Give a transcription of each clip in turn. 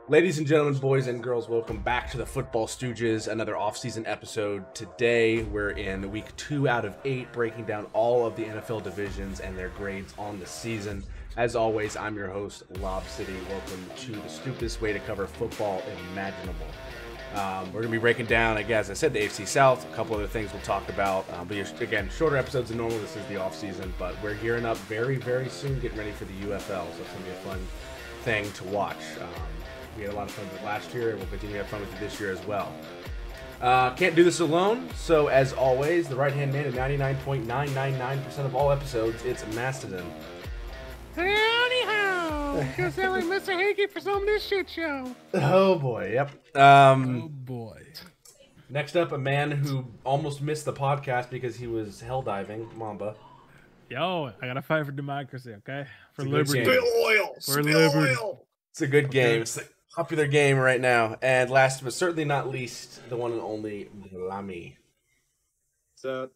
Ladies and gentlemen, boys and girls, welcome back to the Football Stooges, another off-season episode. Today, we're in week 2 out of 8, breaking down all of the NFL divisions and their grades on the season. As always, I'm your host, Lob City. Welcome to the stupidest way to cover football imaginable. We're going to be breaking down, again, as I said, the AFC South, a couple other things we'll talk about. But again, shorter episodes than normal. This is the off-season, but we're gearing up very, very soon, getting ready for the UFL, so it's going to be a fun thing to watch. We had a lot of fun with it last year, and we'll continue to have fun with it this year as well. Can't do this alone, so as always, the right-hand man at 99.999% of all episodes, it's Mastodon. Howdy how! Guess that like Mr. Hickey for some of this shit show. Oh boy, yep. Oh boy. Next up, a man who almost missed the podcast because he was hell diving, Mamba. Yo, I gotta fight for democracy, okay? For It's a good liberty. game. For liberty. It's a good game. It's a popular game right now. And last but certainly not least, the one and only Glami. So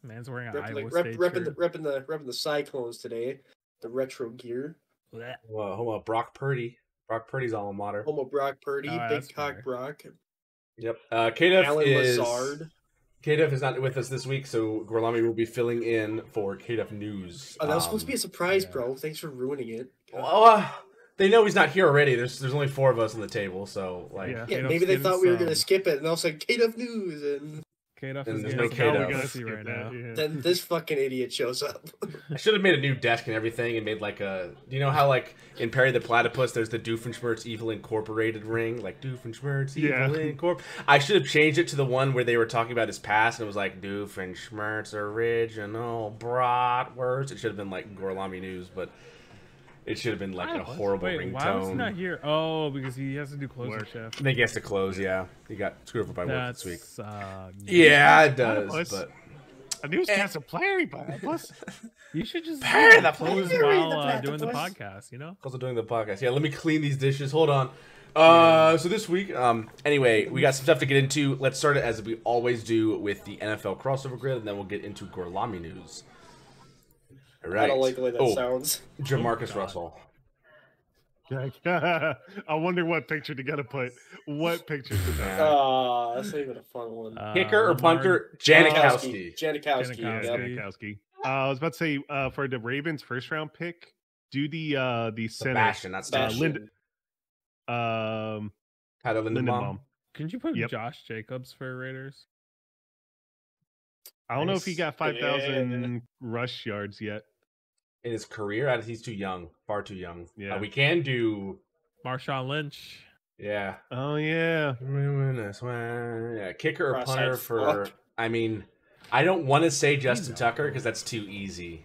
Man's wearing a repping the Cyclones today. The retro gear. Blech. Well, hold on, Brock Purdy. Brock Purdy's alma mater. Homo Brock Purdy, Oh, Big that's Cock fair. Brock, Yep. K-Duff Alan is... Lazard. K-Duff is not with us this week, so Gorlami will be filling in for K-Duff News. Oh, that was supposed to be a surprise, yeah. bro. Thanks for ruining it. Well, they know he's not here already. There's only 4 of us on the table, so like Yeah. Yeah, K-Duff's maybe they getting thought we were some- gonna skip it, and all of a sudden, K-Duff News, and K-Duff And is there's getting no some K-Duff. publicity right now. then this fucking idiot shows up. I should have made a new desk and everything and made like a. Do you know how like in Perry the Platypus there's the Doofenshmirtz Evil Incorporated ring, like Doofenshmirtz Evil Yeah. Incorporated. I should have changed it to the one where they were talking about his past and it was like Doofenshmirtz original bratwurst. It should have been like Gorlami News, but it should have been like a horrible Wait, why was he ringtone. not here? Oh, because he has to do closing shift. I think he has to close. Yeah, he got screwed over by work That's this week. yeah. Yeah, it does. Platypus. But A newscaster Larry Platypus. You should just Perry the close Platypus. while doing the podcast, you know? also doing the podcast. Yeah, let me clean these dishes. Hold on. So this week, anyway, we got some stuff to get into. Let's start it as we always do with the NFL crossover grid, and then we'll get into Gorlami news. All right. I don't like the way that sounds. Jamarcus Russell. I wonder what picture to get put. What picture to get? Ah, that's not even a fun one. Kicker or Lamar- punter? Janikowski. Janikowski. Janikowski. Yep. Janikowski. I was about to say for the Ravens first round pick, do the center Sebastian, not Sebastian. Bastion. Tyler Lindenbaum. Lindenbaum. Can you put Yep. Josh Jacobs for Raiders? I don't know if he got 5,000 Yeah. rush yards yet. In his career, he's too young. Far too young. Yeah. We can do... Marshawn Lynch. Yeah. Oh yeah. Yeah, kicker or Cross-eyed punter for... fuck. I mean, I don't want to say Justin Tucker because that's too easy.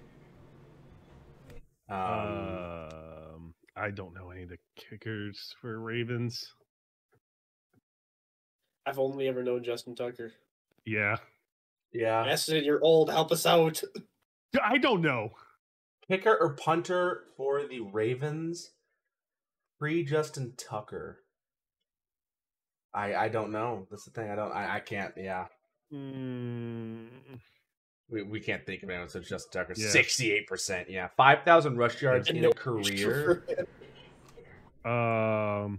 I don't know any of the kickers for Ravens. I've only ever known Justin Tucker. Yeah. Yeah. Aston, you're old. Help us out. I don't know. Kicker or punter for the Ravens? Pre-Justin Tucker. I don't know. That's the thing. I can't. Yeah. We can't think of anyone since Justin Tucker. Yeah. 68%. Yeah. 5,000 rush yards in a career. Not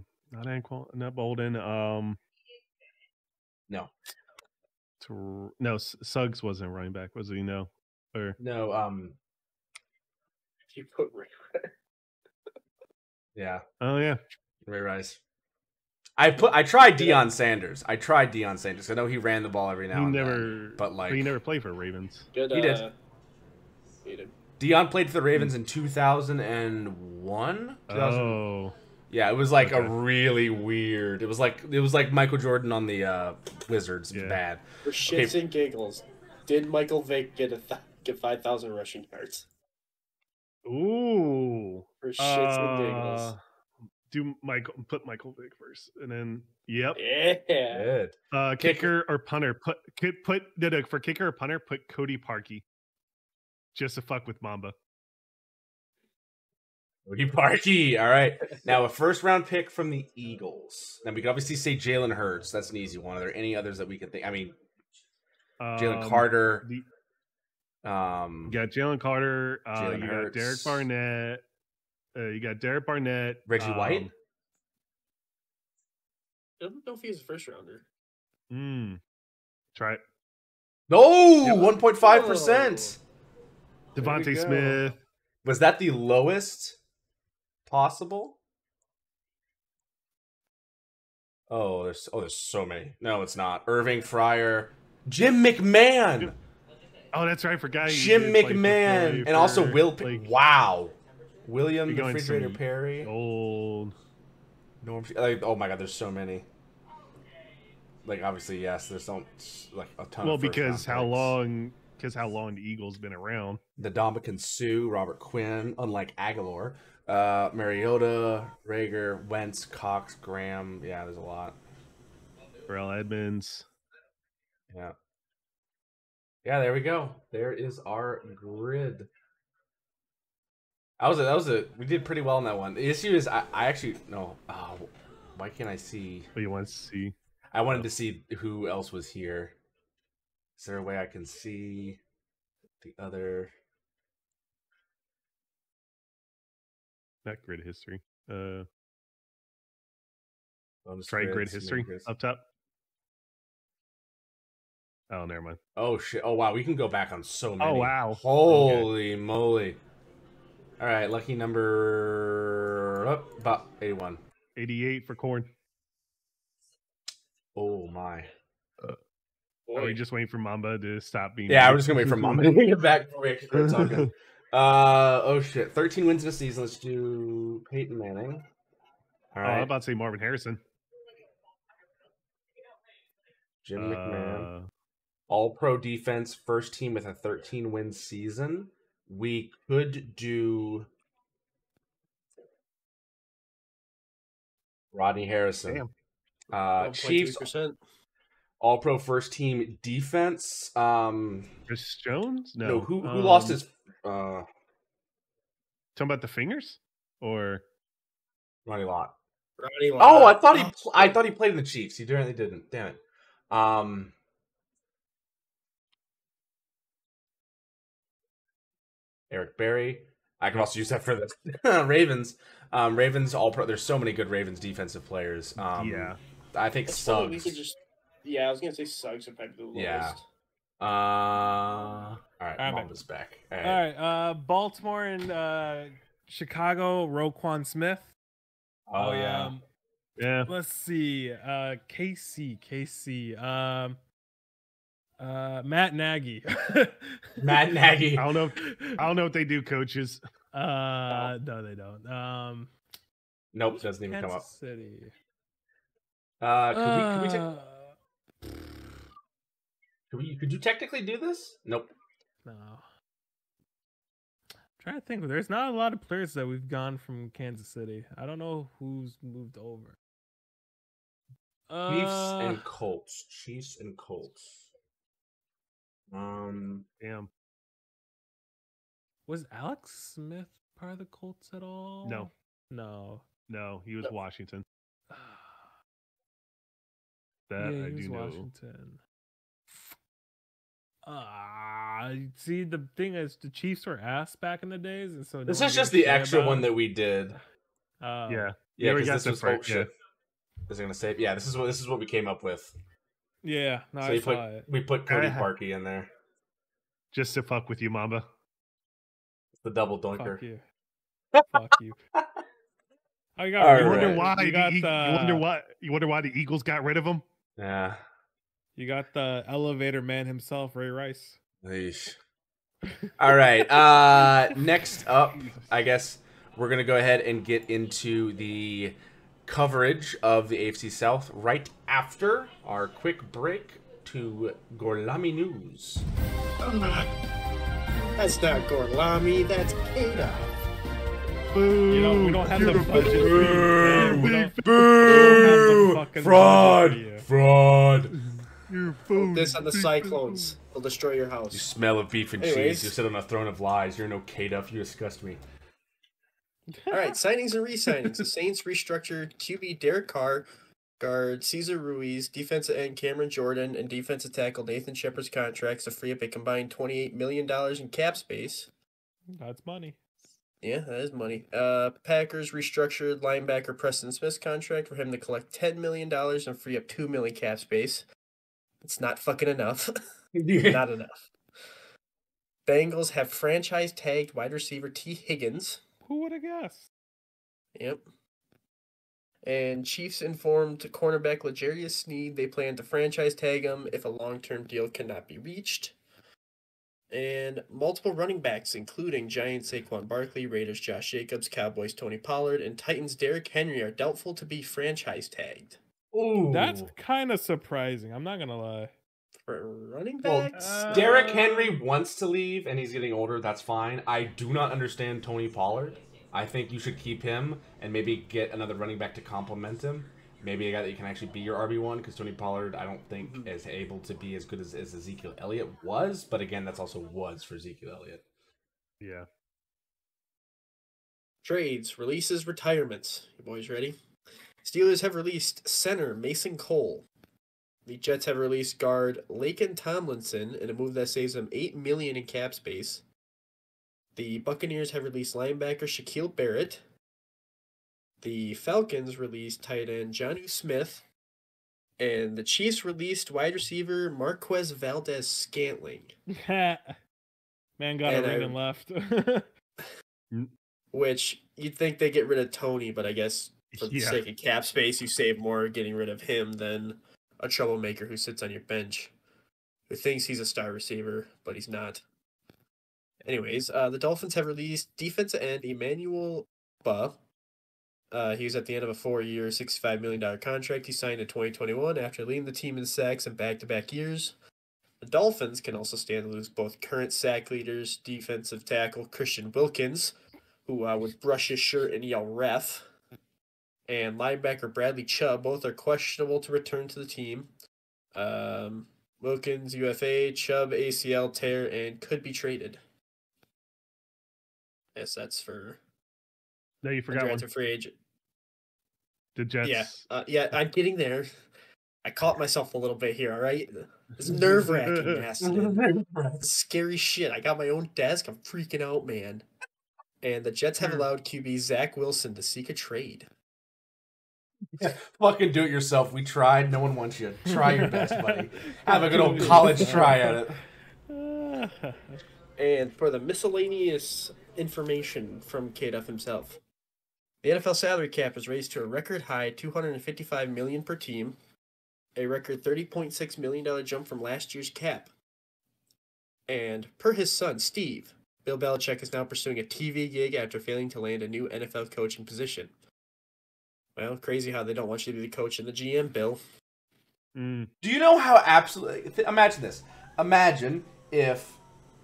Anquan, not Bolden. No. No, Suggs wasn't running back, was he? No. Or No. You put Yeah. oh yeah. Ray Rice. I tried Deion Sanders. I know he ran the ball every now He and never then. But like he never played for Ravens. good. He did. He did. Deion played for the Ravens in 2001. Oh. Yeah, it was like a Okay. really weird. It was like Michael Jordan on the Wizards. Yeah. Bad. For shits and giggles, did Michael Vick get 5,000 rushing yards? Ooh. For shits and giggles. Put Michael Vick first, and then yep. Yeah. Good. Kicker or punter. Put for kicker or punter. Put Cody Parkey. Just to fuck with Mamba. Cody Parkey. All right. Now a first round pick from the Eagles. Now we can obviously say Jalen Hurts. That's an easy one. Are there any others that we can think? I mean, Jalen Carter. You got Jalen Carter. Jalen You Hurts. got Derek Barnett. You got Derek Barnett. Reggie White. I don't know if he's a first rounder. Try it. No, 1.5%. Devontae Smith. Was that the lowest possible? Oh, there's so many. No, it's not. Irving Fryer, Jim McMahon. Oh, that's right. I forgot. Jim McMahon, and also wow, William the Refrigerator Perry. Old. Norm. Oh my God, there's so many. Like obviously, yes, there's a ton. Well, because how long the Eagles been around? The Ndamukong Suh, Robert Quinn, unlike Aguilar, Mariota, Rager, Wentz, Cox, Graham. Yeah, there's a lot. Terrell Edmonds. Yeah. Yeah, there we go. There is our grid. We did pretty well on that one. The issue is I actually no. Oh, why can't I see? What you want to see? I wanted to see who else was here. Is there a way I can see the other? Not grid history. Try grid history up top. Oh, never mind. Oh shit! Oh wow, we can go back on so many. Oh wow! Holy moly! All right, lucky number about 81. 88 for Corn. Oh my! Are we just waiting for Mamba to stop being? Yeah, we're just gonna wait for Mamba to get back before we actually start talking. Oh shit! 13 wins in a season. Let's do Peyton Manning. All right. I'm about to say Marvin Harrison. Jim McMahon. All-Pro defense, first team with a 13-win season. We could do Rodney Harrison. Chiefs. All-Pro first team defense. Chris Jones? No. Who lost his? Talking about the fingers or Ronnie Lott. Ronnie Lott. Oh, I thought he played in the Chiefs. He apparently didn't. Damn it. Eric Berry. I can also use that for the Ravens. Ravens All-Pro. There's so many good Ravens defensive players. Yeah. I think Suggs. I was gonna say Suggs would probably be the lowest. Yeah. All right, Mamba's back. All right. Baltimore and Chicago. Roquan Smith. Oh yeah. Yeah. Let's see. KC. Matt Nagy. Matt Nagy. I don't know if they do coaches. No, they don't. Nope, doesn't even Kansas come up. City. Could you technically do this? Nope. No. I'm trying to think. There's not a lot of players that we've gone from Kansas City. I don't know who's moved over. Chiefs and Colts. Damn. Was Alex Smith part of the Colts at all? No, he was Washington. That yeah, he was Washington. See, the thing is, the Chiefs were ass back in the days, and so this is just the extra one that we did. Yeah, because this was shit. Yeah. Is it gonna say? Yeah, this is what we came up with. Yeah, no, so we put Cody Parkey in there just to fuck with you, Mamba. The double doinker. Fuck you. Fuck you. You wonder why the Eagles got rid of him? Yeah. You got the elevator man himself, Ray Rice. Eesh. All right. Next up, I guess we're going to go ahead and get into the coverage of the AFC South right after our quick break to Gorlami News. That's not Gorlami, that's Kada. Boo! We don't have the budget for you. Boo! Fraud! Put this on the Cyclones. They'll destroy your house. You smell of beef and cheese. You sit on a throne of lies. You're no K-Duff. You disgust me. All right, signings and re-signings. The Saints restructured QB Derek Carr, guard Cesar Ruiz, defensive end Cameron Jordan, and defensive tackle Nathan Shepard's contracts to free up a combined $28 million in cap space. That's money. Yeah, that is money. Packers restructured linebacker Preston Smith's contract for him to collect $10 million and free up $2 million cap space. It's not fucking enough. Not enough. Bengals have franchise tagged wide receiver T. Higgins. Who would have guessed? Yep. And Chiefs informed cornerback L'Jarius Sneed they plan to franchise tag him if a long-term deal cannot be reached. And multiple running backs, including Giants Saquon Barkley, Raiders Josh Jacobs, Cowboys Tony Pollard, and Titans Derrick Henry are doubtful to be franchise tagged. Ooh. That's kind of surprising. I'm not gonna lie. For running Well, backs? Derrick Henry wants to leave, and he's getting older. That's fine. I do not understand Tony Pollard. I think you should keep him and maybe get another running back to complement him. Maybe a guy that you can actually be your RB1, because Tony Pollard, I don't think, is able to be as good as Ezekiel Elliott was. But again, that's also was for Ezekiel Elliott. Yeah. Trades, releases, retirements. You boys ready? Steelers have released center Mason Cole. The Jets have released guard Laken Tomlinson in a move that saves them $8 million in cap space. The Buccaneers have released linebacker Shaquille Barrett. The Falcons released tight end Jonnu Smith. And the Chiefs released wide receiver Marquez Valdez-Scantling. Man got And a ring and left. Which you'd think they get rid of Tony, but I guess for the Yeah. sake of cap space, you save more getting rid of him than a troublemaker who sits on your bench, who thinks he's a star receiver, but he's not. Anyways, the Dolphins have released defensive end Emmanuel Ba. He was at the end of a 4-year, $65 million contract he signed in 2021 after leading the team in sacks in back-to-back years. The Dolphins can also stand to lose both current sack leaders, defensive tackle Christian Wilkins, who would brush his shirt and yell ref, and linebacker Bradley Chubb. Both are questionable to return to the team. Wilkins, UFA, Chubb, ACL tear, and could be traded. Yes, that's for No, you forgot one. undrafted free agent. The Jets. Yeah, I'm getting there. I caught myself a little bit here, all right? It's nerve-wracking, Aston. Scary shit. I got my own desk. I'm freaking out, man. And the Jets have allowed QB Zach Wilson to seek a trade. Fucking do it yourself. We tried. No one wants you. Try your best, buddy. Have a good old college try at it. And for the miscellaneous information from KDuff himself, the NFL salary cap is raised to a record high $255 million per team, a record $30.6 million jump from last year's cap. And per his son, Steve, Bill Belichick is now pursuing a TV gig after failing to land a new NFL coaching position. Well, crazy how they don't want you to be the coach and the GM, Bill. Do you know how absolutely... Imagine this. Imagine if,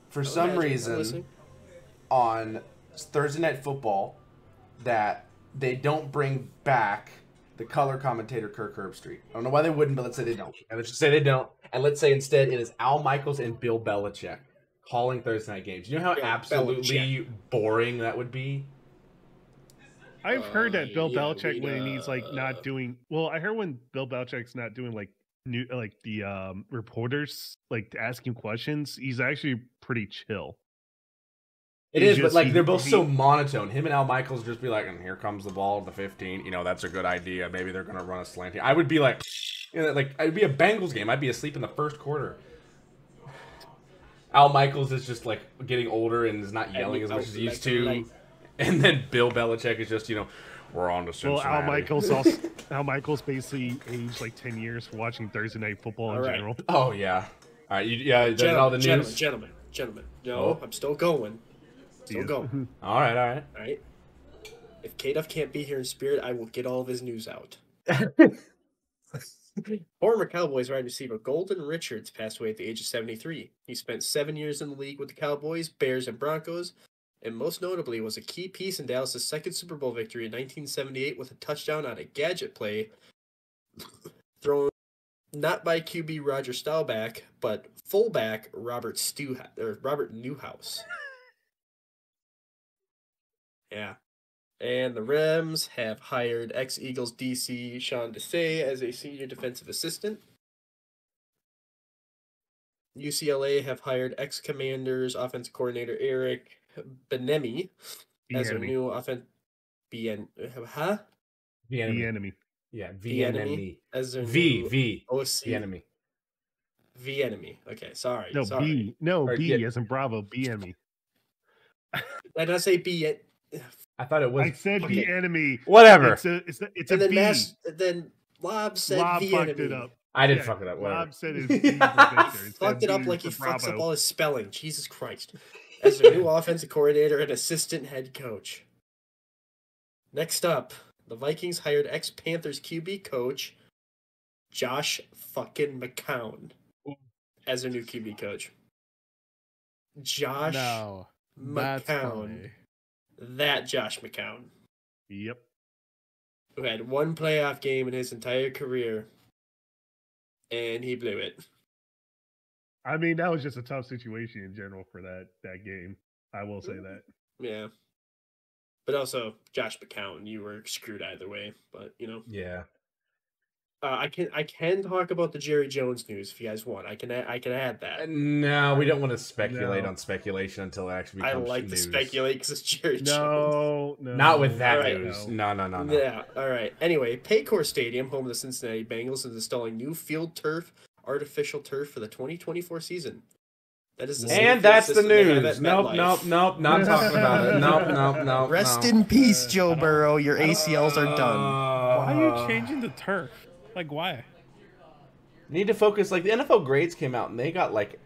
for some reason, on Thursday Night Football, that they don't bring back the color commentator Kirk Herbstreit. I don't know why they wouldn't, but let's say they don't. And let's just say they don't. And let's say instead it is Al Michaels and Bill Belichick calling Thursday night games. You know how absolutely boring that would be? I've heard that Bill yeah, Belichick, when he's like not doing well, I heard when Bill Belichick's not doing like new, like the reporters like asking questions, he's actually pretty chill. It is, but like they're both so monotone. Him and Al Michaels just be like, and here comes the ball at the 15. You know, that's a good idea. Maybe they're gonna run a slant here. I would be like, you know, like I'd be a Bengals game. I'd be asleep in the first quarter. Al Michaels is just like getting older and is not yelling as much as he used to. And then Bill Belichick is just, you know, we're on to Cincinnati. Well, Al Michaels basically aged like 10 years for watching Thursday Night Football in general. Oh yeah. All right, that's all the news. Gentlemen. No, I'm still going. Still going. All right. All right. If KDuff can't be here in spirit, I will get all of his news out. Former Cowboys wide receiver Golden Richards passed away at the age of 73. He spent 7 years in the league with the Cowboys, Bears, and Broncos, and most notably was a key piece in Dallas' second Super Bowl victory in 1978 with a touchdown on a gadget play thrown not by QB Roger Staubach, but fullback Robert Newhouse. Yeah. And the Rams have hired ex-Eagles DC Sean Desai as a senior defensive assistant. UCLA have hired ex-Commanders offensive coordinator Eric Bieniemy as their new offense. Huh? The The enemy. Yeah, The enemy as their new OC. The enemy. The enemy. Okay, sorry. No, sorry. B. No, Or, B yeah. as in Bravo. B enemy. Did I say B? I thought it was. I said okay. B enemy. Whatever. It's and a then B. then Lob said Lob the fucked enemy. it up. I didn't fuck it up. Whatever. Lob said it's B for Victor. Fucked it up B like he for fucks Bravo. up all his spelling. Jesus Christ. As their new offensive coordinator and assistant head coach. Next up, the Vikings hired ex-Panthers QB coach Josh fucking McCown as their new QB coach. Josh McCown. That Josh McCown. Yep. Who had one playoff game in his entire career, and he blew it. I mean, that was just a tough situation in general for that game. I will say that. Yeah. But also, Josh McCown, you were screwed either way. But, you know. Yeah. I can talk about the Jerry Jones news if you guys want. I can add that. No, we don't want to speculate on speculation until it actually becomes I like news. to speculate because it's Jerry Jones. No. Not with that All right. news. No. Yeah, all right. Anyway, Paycor Stadium, home of the Cincinnati Bengals, is installing new field turf, artificial turf for the 2024 season. That is the same And that's the system they have news. at Nope. MetLife. Not talking about it. Nope. Rest in peace, Joe Burrow. Your ACLs are done. Why are you changing the turf? Like, why? Need to focus. Like, the NFL grades came out and they got like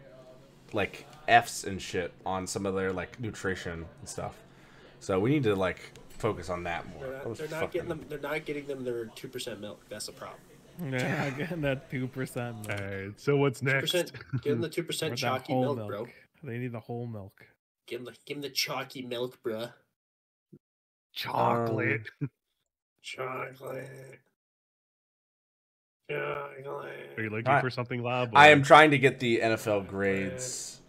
Fs and shit on some of their like nutrition and stuff. So we need to like focus on that more. They're not getting them. They're not getting them their 2% milk. That's the problem. Yeah, getting that 2%. All right. So what's next? 2%, give them the 2% chalky milk, bro. They need the whole milk. Give them the chalky milk, bro. Chocolate. Chocolate. Are you looking for something, Lob? I am trying to get the NFL grades.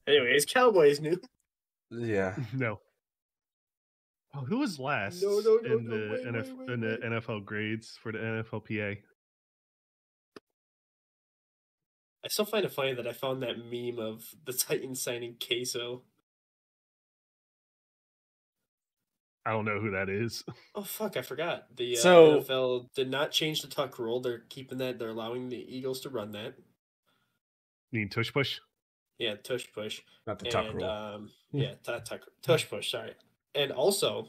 Anyways, Cowboys new. Yeah. No. Oh, who was last in the NFL grades for the NFLPA? I still find it funny that I found that meme of the Titans signing Queso. I don't know who that is. Oh fuck, I forgot. The So- NFL did not change the tuck rule. They're keeping that. They're allowing the Eagles to run that. You mean Tush Push? Yeah, tush push. Not the tuck rule. Yeah, tush push. Sorry. And also,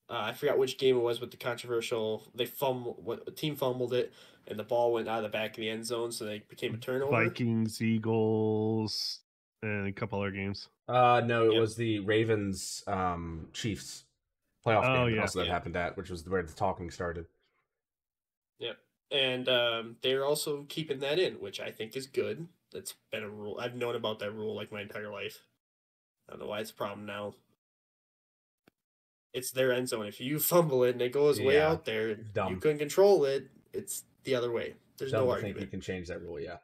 I forgot which game it was with the controversial. They a team fumbled it, and the ball went out of the back of the end zone, so they became a turnover. Vikings, Eagles, and a couple other games. No, it was the Ravens Chiefs playoff game. Yeah. Also, that happened at, which was where the talking started. Yeah, and they're also keeping that in, which I think is good. That's been a rule. I've known about that rule like my entire life. I don't know why it's a problem now. It's their end zone. If you fumble it and it goes way out there, Dumb. you couldn't control it. It's the other way. There's Dumb no to argument. think you can change that rule. Yeah.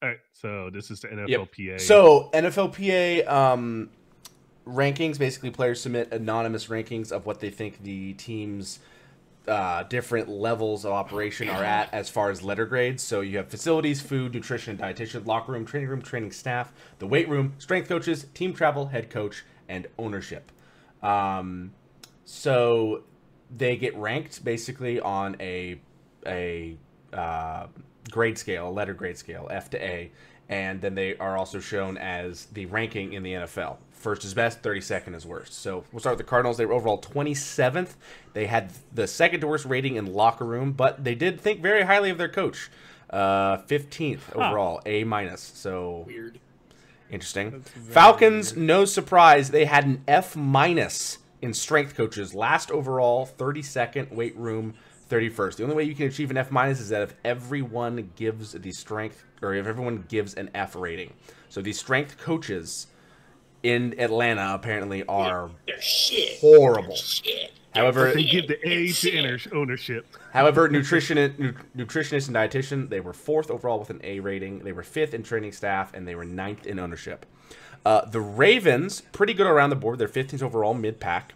All right, so this is the NFLPA. Yep. So NFLPA rankings, basically players submit anonymous rankings of what they think the team's different levels of operation are at as far as letter grades. So you have facilities, food, nutrition, and dietitian, locker room, training staff, the weight room, strength coaches, team travel, head coach, and ownership. So they get ranked basically on a grade scale, a letter grade scale, F to A, and then they are also shown as the ranking in the NFL. First is best, 32nd is worst. So we'll start with the Cardinals. They were overall 27th. They had the second to worst rating in locker room, but they did think very highly of their coach. 15th overall, A minus. So Weird. Interesting. Falcons, weird. No surprise, they had an F minus in strength coaches. Last overall, 32nd, weight room, 31st. The only way you can achieve an F minus is that if everyone gives the strength, or if everyone gives an F rating. So these strength coaches in Atlanta apparently are horrible. However, they give the A to ownership. However, nutritionist and dietitian, they were 4th overall with an A rating. They were 5th in training staff, and they were 9th in ownership. The Ravens, pretty good around the board. They're 15th overall, mid-pack.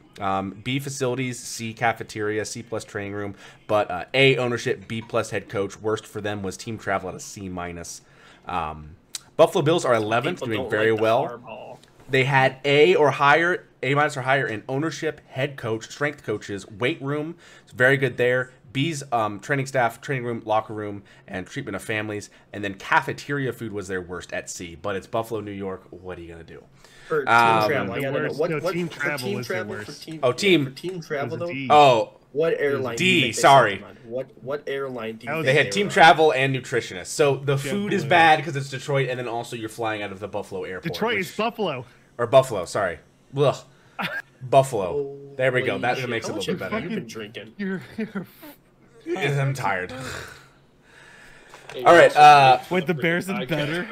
B facilities, C cafeteria, C plus training room, but A ownership, B plus head coach. Worst for them was team travel at a C minus. Buffalo Bills are 11th, doing very well. They had A or higher, A minus or higher in ownership, head coach, strength coaches, weight room. It's very good there. B's training staff, training room, locker room, and treatment of families. And then cafeteria food was their worst at C. But it's Buffalo, New York. What are you gonna do? For team travel, I gotta know. What team travel was the worst? For team travel though. Oh, What airline? D. Sorry. What airline do you? They had team travel and nutritionists. So the food is bad because it's Detroit, and then also you're flying out of the Buffalo airport. Detroit is Buffalo. Or Buffalo, sorry. Ugh. Buffalo. There we go. That makes it a little bit better. You've been drinking. I'm tired. All right. Wait, the Bears is better.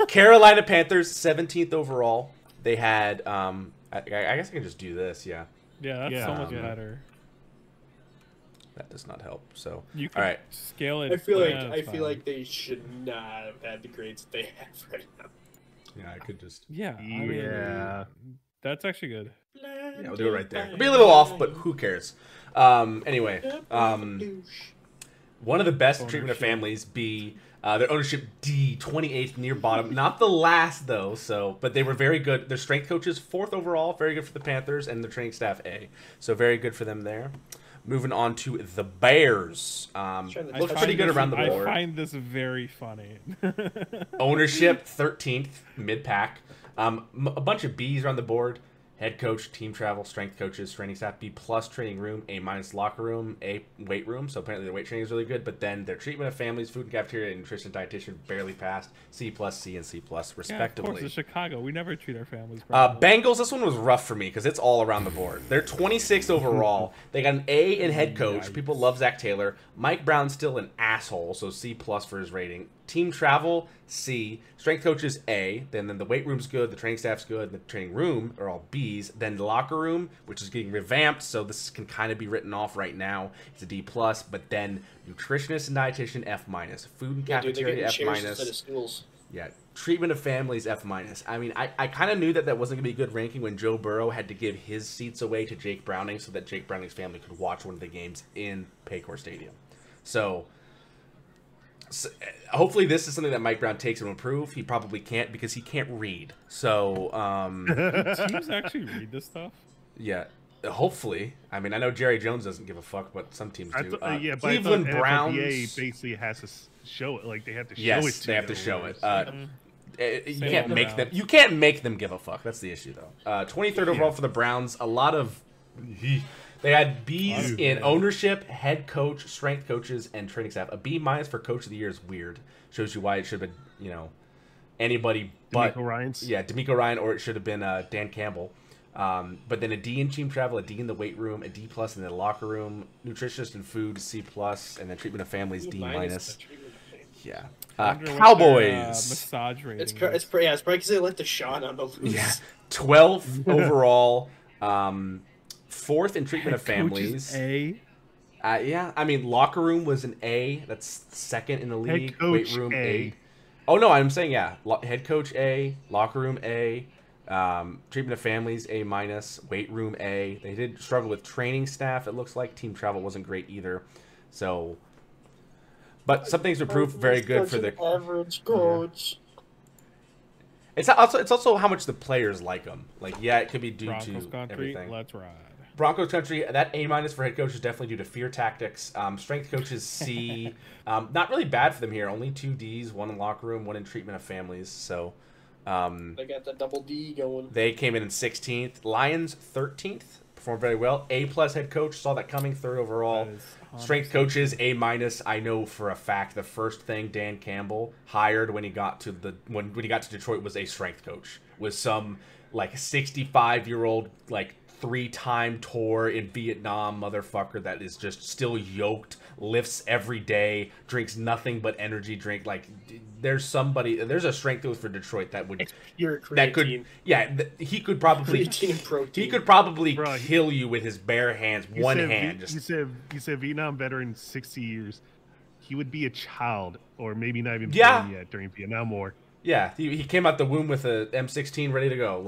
Carolina Panthers, 17th overall. They had. I guess I can just do this. Yeah. Yeah, that's so much better. That does not help. So. You can all right. scale it. I feel like they should not have had the grades that they have right now. Yeah, I could just. Yeah. I mean, that's actually good. Yeah, we'll do it right there. It'll be a little off, but who cares? Anyway, one of the best treatment of families, B, their ownership, D, 28th near bottom. Not the last, though, but they were very good. Their strength coaches, 4th overall, very good for the Panthers, and their training staff, A. So very good for them there. Moving on to the Bears. Looks pretty good around the board. I find this very funny. Ownership, 13th, mid-pack. A bunch of Bs around the board. Head coach, team travel, strength coaches, training staff, B plus training room, A minus locker room, A weight room. So apparently their weight training is really good. But then their treatment of families, food and cafeteria, and nutrition dietitian barely passed. C plus, C, and C plus respectively. Yeah, of course, it's Chicago. We never treat our families properly. Bengals, this one was rough for me because it's all around the board. They're 26th overall. They got an A in head coach. Yikes. People love Zach Taylor. Mike Brown's still an asshole, so C plus for his rating. Team travel, C. Strength coaches, A. Then the weight room's good. The training staff's good. The training room are all B's. Then the locker room, which is getting revamped, so this can kind of be written off right now. It's a D plus. But then nutritionist and dietitian, F minus. Food and cafeteria, F minus. Yeah. Treatment of families, F minus. I mean, I kind of knew that wasn't going to be a good ranking when Joe Burrow had to give his seats away to Jake Browning so that Jake Browning's family could watch one of the games in Paycor Stadium. So hopefully this is something that Mike Brown takes and will improve. He probably can't because he can't read. So teams actually read this stuff? Yeah, hopefully. I mean, I know Jerry Jones doesn't give a fuck, but some teams do. Yeah, Cleveland Browns basically has to show it. Like they have to show it. Yes, they have to show it. You can't make them. You can't make them give a fuck. That's the issue, though. 23rd overall for the Browns. A lot of. They had B's in ownership, head coach, strength coaches, and training staff. A B minus for coach of the year is weird. Shows you why it should have been, anybody but DeMeco Ryans. Yeah, DeMeco Ryan, or it should have been Dan Campbell. But then a D in team travel, a D in the weight room, a D plus in the locker room, nutritionist and food, C plus, and then treatment of families, D minus. Yeah. Cowboys. Massage rating. It's probably because they let the shot on the loose. Yeah. 12th overall. 4th in treatment of families. A. Yeah, I mean locker room was an A. That's 2nd in the league. Head coach weight room A. Oh no, I'm saying head coach A, locker room A, treatment of families A minus, weight room A. They did struggle with training staff. It looks like team travel wasn't great either. So, but some things improved. Very good for the average coach. It's also how much the players like them. Like it could be due Broncos to country, everything. let's ride. Broncos country, that A minus for head coach is definitely due to fear tactics. Strength coaches C, not really bad for them here. Only 2 Ds, 1 in locker room, 1 in treatment of families. So they got the double D going. They came in 16th. Lions 13th, performed very well. A plus head coach, saw that coming, 3rd overall. Strength coaches A minus. I know for a fact the first thing Dan Campbell hired when he got to when he got to Detroit was a strength coach. Was some 65-year-old 3-time tour in Vietnam motherfucker that is just still yoked, lifts every day, drinks nothing but energy drink. There's a strength coach for Detroit that would he could probably kill you with his bare hands, one hand. You said Vietnam veteran 60 years. He would be a child, or maybe not even born yet during Vietnam War. Yeah, he came out the womb with a M16 ready to go.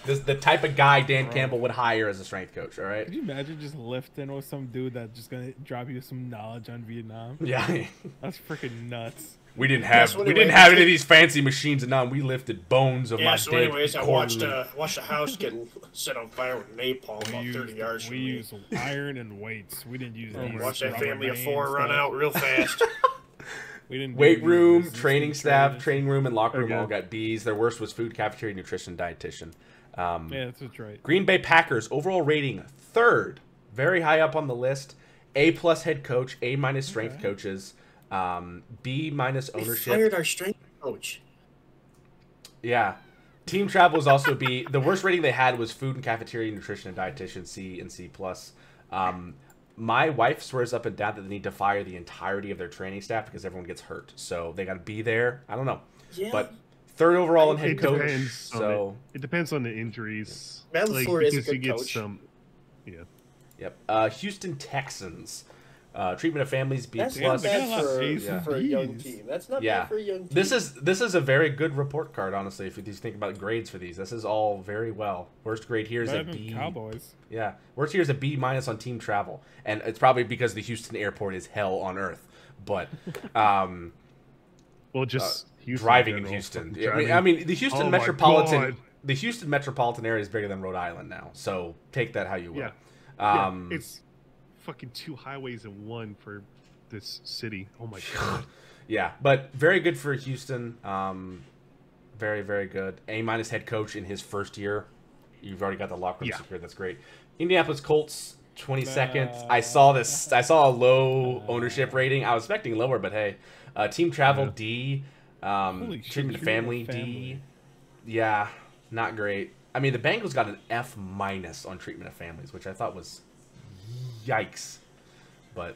the type of guy Dan Campbell would hire as a strength coach. All right. Could you imagine just lifting with some dude that's just gonna drop you some knowledge on Vietnam? Yeah. That's freaking nuts. We didn't have any of these fancy machines, and none. We lifted bones of my so dick. anyways, I watched a house getting set on fire with napalm about 30 yards from We me. used iron and weights. We didn't use these Watch that rubber family of bands four run stuff. out real fast. We didn't Weight do room, this training was staff, training. training room, and locker room Okay. all got B's. Their worst was food, cafeteria, nutrition, dietitian. Yeah, that's right. Green Bay Packers overall rating 3rd, very high up on the list. A+ head coach, A- strength coaches, B- We ownership. fired our strength coach. Yeah. Team travel is also B. The worst rating they had was food and cafeteria, nutrition, and dietitian, C and C+. My wife swears up and down that they need to fire the entirety of their training staff because everyone gets hurt. So they got to be there. I don't know. Yeah. But 3rd overall in head It coach. depends. So, It depends on the injuries. Matt LaFleur is a because you good get coach. some. Yeah. yep. Houston Texans. Treatment of families, B+. That's Damn, not they got a bad lot of A's for, and for a young B's. team. That's not Yeah. bad for a young team. This is a very good report card, honestly. If you think about grades for these, this is all very well. Worst grade here is Better a than B. Cowboys. Yeah, worst here is a B- on team travel, and it's probably because the Houston airport is hell on earth. But Well, just Houston driving in general, Houston, fucking yeah, driving. I mean, the Houston Oh my metropolitan, God. the Houston metropolitan area is bigger than Rhode Island now. So take that how you will. Yeah. Yeah. It's fucking 2 highways in one for this city. Oh my god. Yeah, but very good for Houston. Very, very good. A- head coach in his first year. You've already got the locker room Yeah. secured. That's great. Indianapolis Colts, 22nd. I saw this. I saw a low ownership rating. I was expecting lower, but hey. Team travel, D. Holy shit, Treatment of family, D. Yeah, not great. I mean, the Bengals got an F- on treatment of families, which I thought was yikes. But,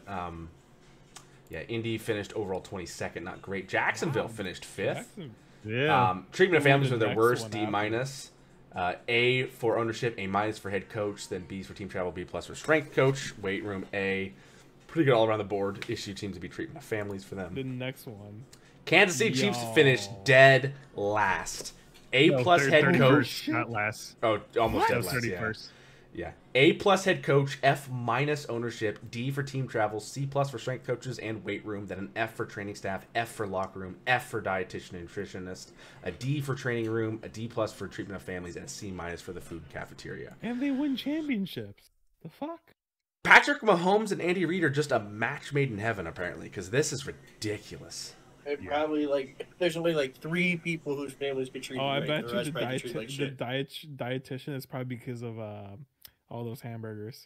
yeah, Indy finished overall 22nd. Not great. Jacksonville finished 5th. Jackson. Yeah. Treatment of Who families the were their next worst, one D-. after? A for ownership, A- for head coach, then B's for team travel, B+ for strength coach, weight room, A. Pretty good all around the board. Issue seems to be treatment of families for them. The next one. Kansas City Chiefs Yo. finished dead last. A+ No, they're head 31st, coach. not last. Oh, almost That dead was last. Yeah. 31st. Yeah. A+ head coach, F- ownership, D for team travel, C+ for strength coaches and weight room, then an F for training staff, F for locker room, F for dietitian and nutritionist, a D for training room, a D+ for treatment of families, and a C- for the food cafeteria. And they win championships. The fuck? Patrick Mahomes and Andy Reid are just a match made in heaven, apparently, because this is ridiculous. And probably there's only 3 people whose families get treated Oh, I right. bet The you rest the, probably get treated like shit. dietitian is probably because of all those hamburgers.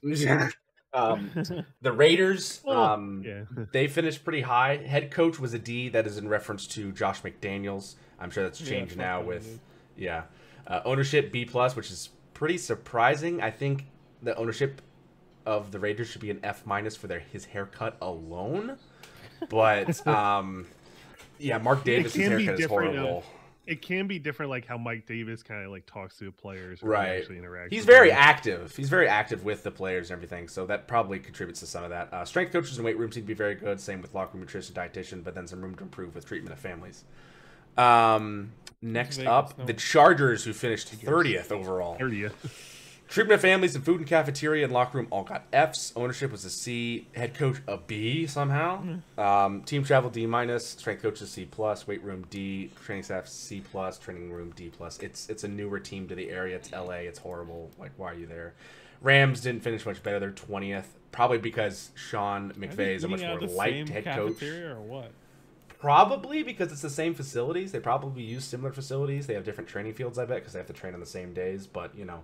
The Raiders, Yeah. they finished pretty high. Head coach was a D. That is in reference to Josh McDaniels. I'm sure that's changed fuck now that with, dude. yeah. Ownership B+, which is pretty surprising. I think the ownership of the Raiders should be an F- for his haircut alone. But, yeah, Mark Davis' can be haircut is different, horrible. It can be different, like how Mike Davis kind of talks to the players, when he Right. actually interacts. He's with very them. active. He's very active with the players and everything, so that probably contributes to some of that. Strength coaches and weight room seem to be very good. Same with locker room, nutrition, dietitian, but then some room to improve with treatment of families. Next Vegas, up, no. the Chargers, who finished 30th overall. 30th. Treatment of families and food and cafeteria and locker room all got Fs. Ownership was a C. Head coach a B somehow. Team travel D-. Strength coach a C+. Weight room D. Training staff C+. Training room D+. It's a newer team to the area. It's LA. It's horrible. Like, why are you there? Rams didn't finish much better. They're 20th. Probably because Sean Are McVay they is a much eating out more of the light same head coach. cafeteria or what? Probably because it's the same facilities. They probably use similar facilities. They have different training fields, I bet, because they have to train on the same days. But, you know,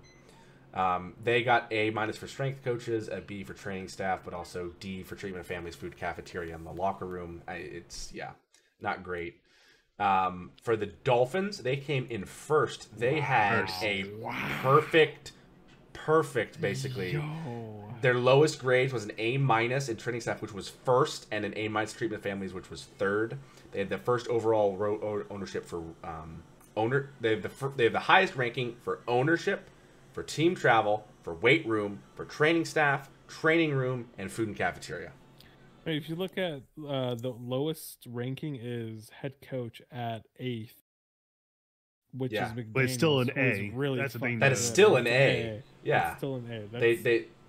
they got A- for strength coaches, a B for training staff, but also D for treatment of families, food cafeteria, and the locker room. It's, yeah, not great. For the Dolphins, they came in first. They had a perfect, basically. Yo. Their lowest grades was an A- in training staff, which was first, and an A- treatment of families, which was third. They had the first overall ownership for owner. They have the highest ranking for ownership, for team travel, for weight room, for training staff, training room, and food and cafeteria. Hey, if you look at the lowest ranking is head coach at 8th. which Yeah. is McDaniels, But it's still an who is A. Really That's the thing. fucking That is good. still It's an A. Yeah. It's still an A.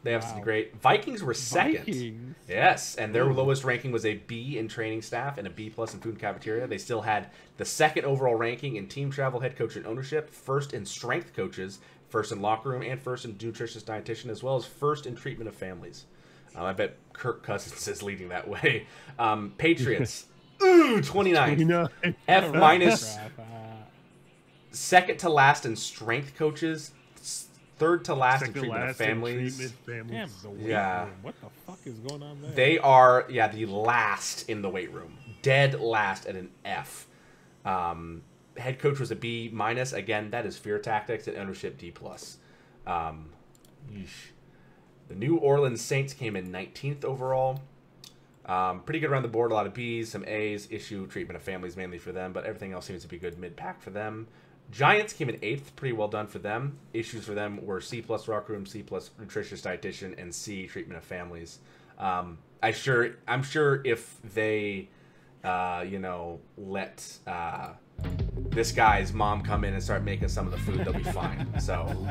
They have some wow. great. Vikings were second. Vikings. Yes, and their lowest ranking was a B in training staff and a B plus in food and cafeteria. They still had the second overall ranking in team travel, head coach, and ownership, first in strength coaches, first in locker room, and first in nutritionist dietitian, as well as first in treatment of families. I bet Kirk Cousins is leading that way. Patriots, 29th. F minus, second to last in strength coaches, third to last in treatment of families. Damn, the weight Yeah. room. What the fuck is going on there? They are, the last in the weight room. Dead last at an F. Head coach was a B minus. Again, that is fear tactics, and ownership D plus. The New Orleans Saints came in 19th overall. Pretty good around the board. A lot of B's, some A's. Issue treatment of families mainly for them, but everything else seems to be good mid-pack for them. Giants came in 8th. Pretty well done for them. Issues for them were C plus locker room, C plus nutritious dietitian, and C treatment of families. I'm sure if they, let this guy's mom come in and start making some of the food, they'll be fine. So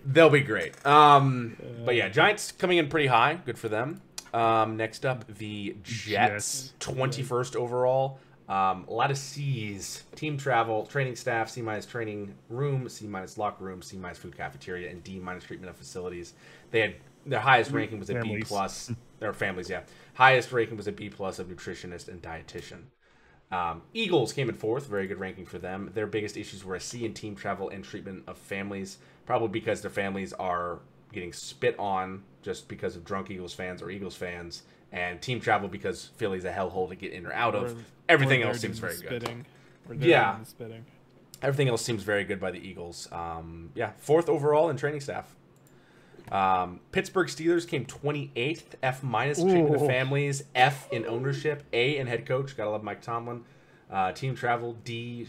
they'll be great. But yeah, Giants coming in pretty high. Good for them. Next up, the Jets, 21st overall. A lot of C's. Team travel, training staff, C minus training room, C minus locker room, C minus food cafeteria, and D minus treatment of facilities. They had their highest ranking was a B plus. Their families, yeah. Highest ranking was a B plus of nutritionist and dietitian. Eagles came in 4th. Very good ranking for them. Their biggest issues were a C in team travel and treatment of families, probably because their families are getting spit on just because of drunk Eagles fans or Eagles fans, and team travel because Philly's a hellhole to get in or out of. Everything else seems very good. Yeah. Everything else seems very good by the Eagles. 4th overall in training staff. Pittsburgh Steelers came 28th. F minus in treatment of families, F in ownership, A in head coach. Gotta love Mike Tomlin. Team travel, D.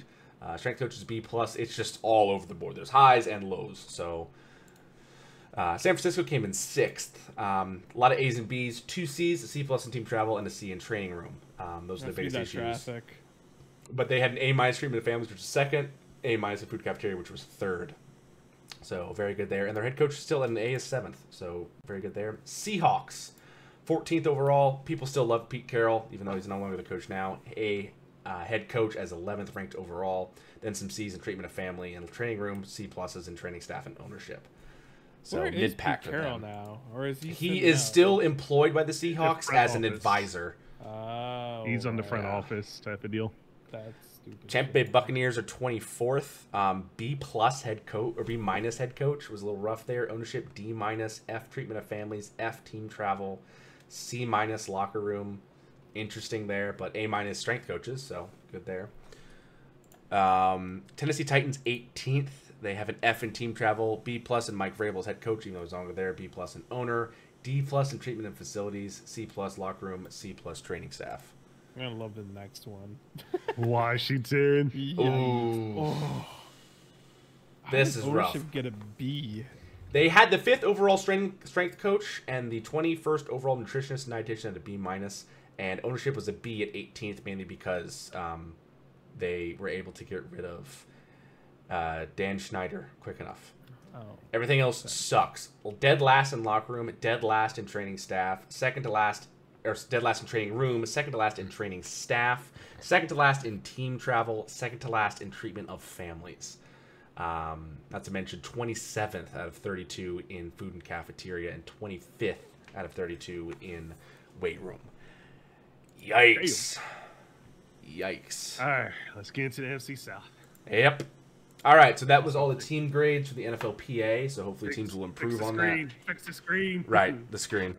Strength coaches, B plus. It's just all over the board. There's highs and lows. So San Francisco came in 6th. A lot of A's and B's, 2 C's, a C plus in team travel, and a C in training room. Those are the biggest issues. Traffic. But they had an A minus treatment of families, which was 2nd. A minus in food cafeteria, which was 3rd. So very good there. And their head coach is still at an A is 7th. So very good there. Seahawks, 14th overall. People still love Pete Carroll, even though he's no longer the coach now. A head coach as 11th ranked overall. Then some C's in treatment of family and training room. C pluses in training staff and ownership. So mid-pack for Carroll them. now, or is he is still employed by the Seahawks as an advisor. Oh, he's on the front office type of deal. That's stupid. Tampa Bay Buccaneers are 24th. B plus head coach or B minus head coach was a little rough there. Ownership D minus. F treatment of families. F team travel. C minus locker room. Interesting there, but A minus strength coaches. So good there. Tennessee Titans 18th. They have an F in team travel, B plus in Mike Vrabel's head coach, even though he's no longer there, B plus in owner, D plus in treatment and facilities, C plus locker room, C plus training staff. I'm gonna love the next one. Washington. Ooh. Oh. This is rough. Should get a B. They had the 5th overall strength coach and the 21st overall nutritionist and dietitian at a B minus, and ownership was a B at 18th, mainly because they were able to get rid of Dan Schneider quick enough. Oh. Everything else sucks. Well, dead last in locker room, dead last in training staff, second to last, or dead last in training room, second to last in training staff, second to last in team travel, second to last in treatment of families. Not to mention 27th out of 32 in food and cafeteria and 25th out of 32 in weight room. Yikes. Yikes. All right, let's get into the AFC South. Yep. All right, so that was all the team grades for the NFLPA, so hopefully teams will improve on that. Fix the screen. Right, the screen.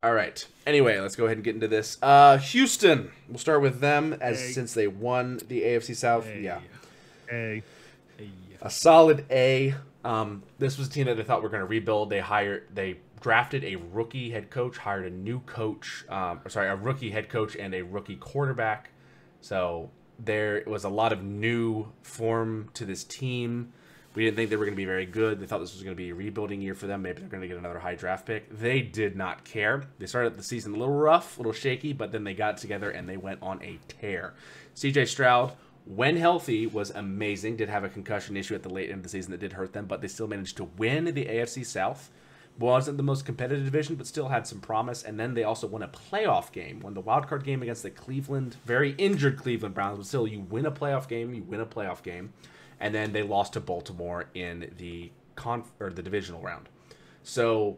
All right. Anyway, let's go ahead and get into this. Houston. We'll start with them since they won the AFC South. Yeah. A. A solid A. This was a team that they thought were going to rebuild. They drafted a rookie head coach, hired a new coach, a rookie head coach and a rookie quarterback. So there was a lot of new form to this team. We didn't think they were going to be very good. They thought this was going to be a rebuilding year for them. Maybe they're going to get another high draft pick. They did not care. They started the season a little rough, a little shaky, but then they got together and they went on a tear. CJ Stroud, when healthy, was amazing. Did have a concussion issue at the late end of the season that did hurt them, but they still managed to win the AFC South. Wasn't the most competitive division, but still had some promise. And then they also won a playoff game, won the wildcard game against the very injured Cleveland Browns. But still, you win a playoff game, and then they lost to Baltimore in the divisional round. So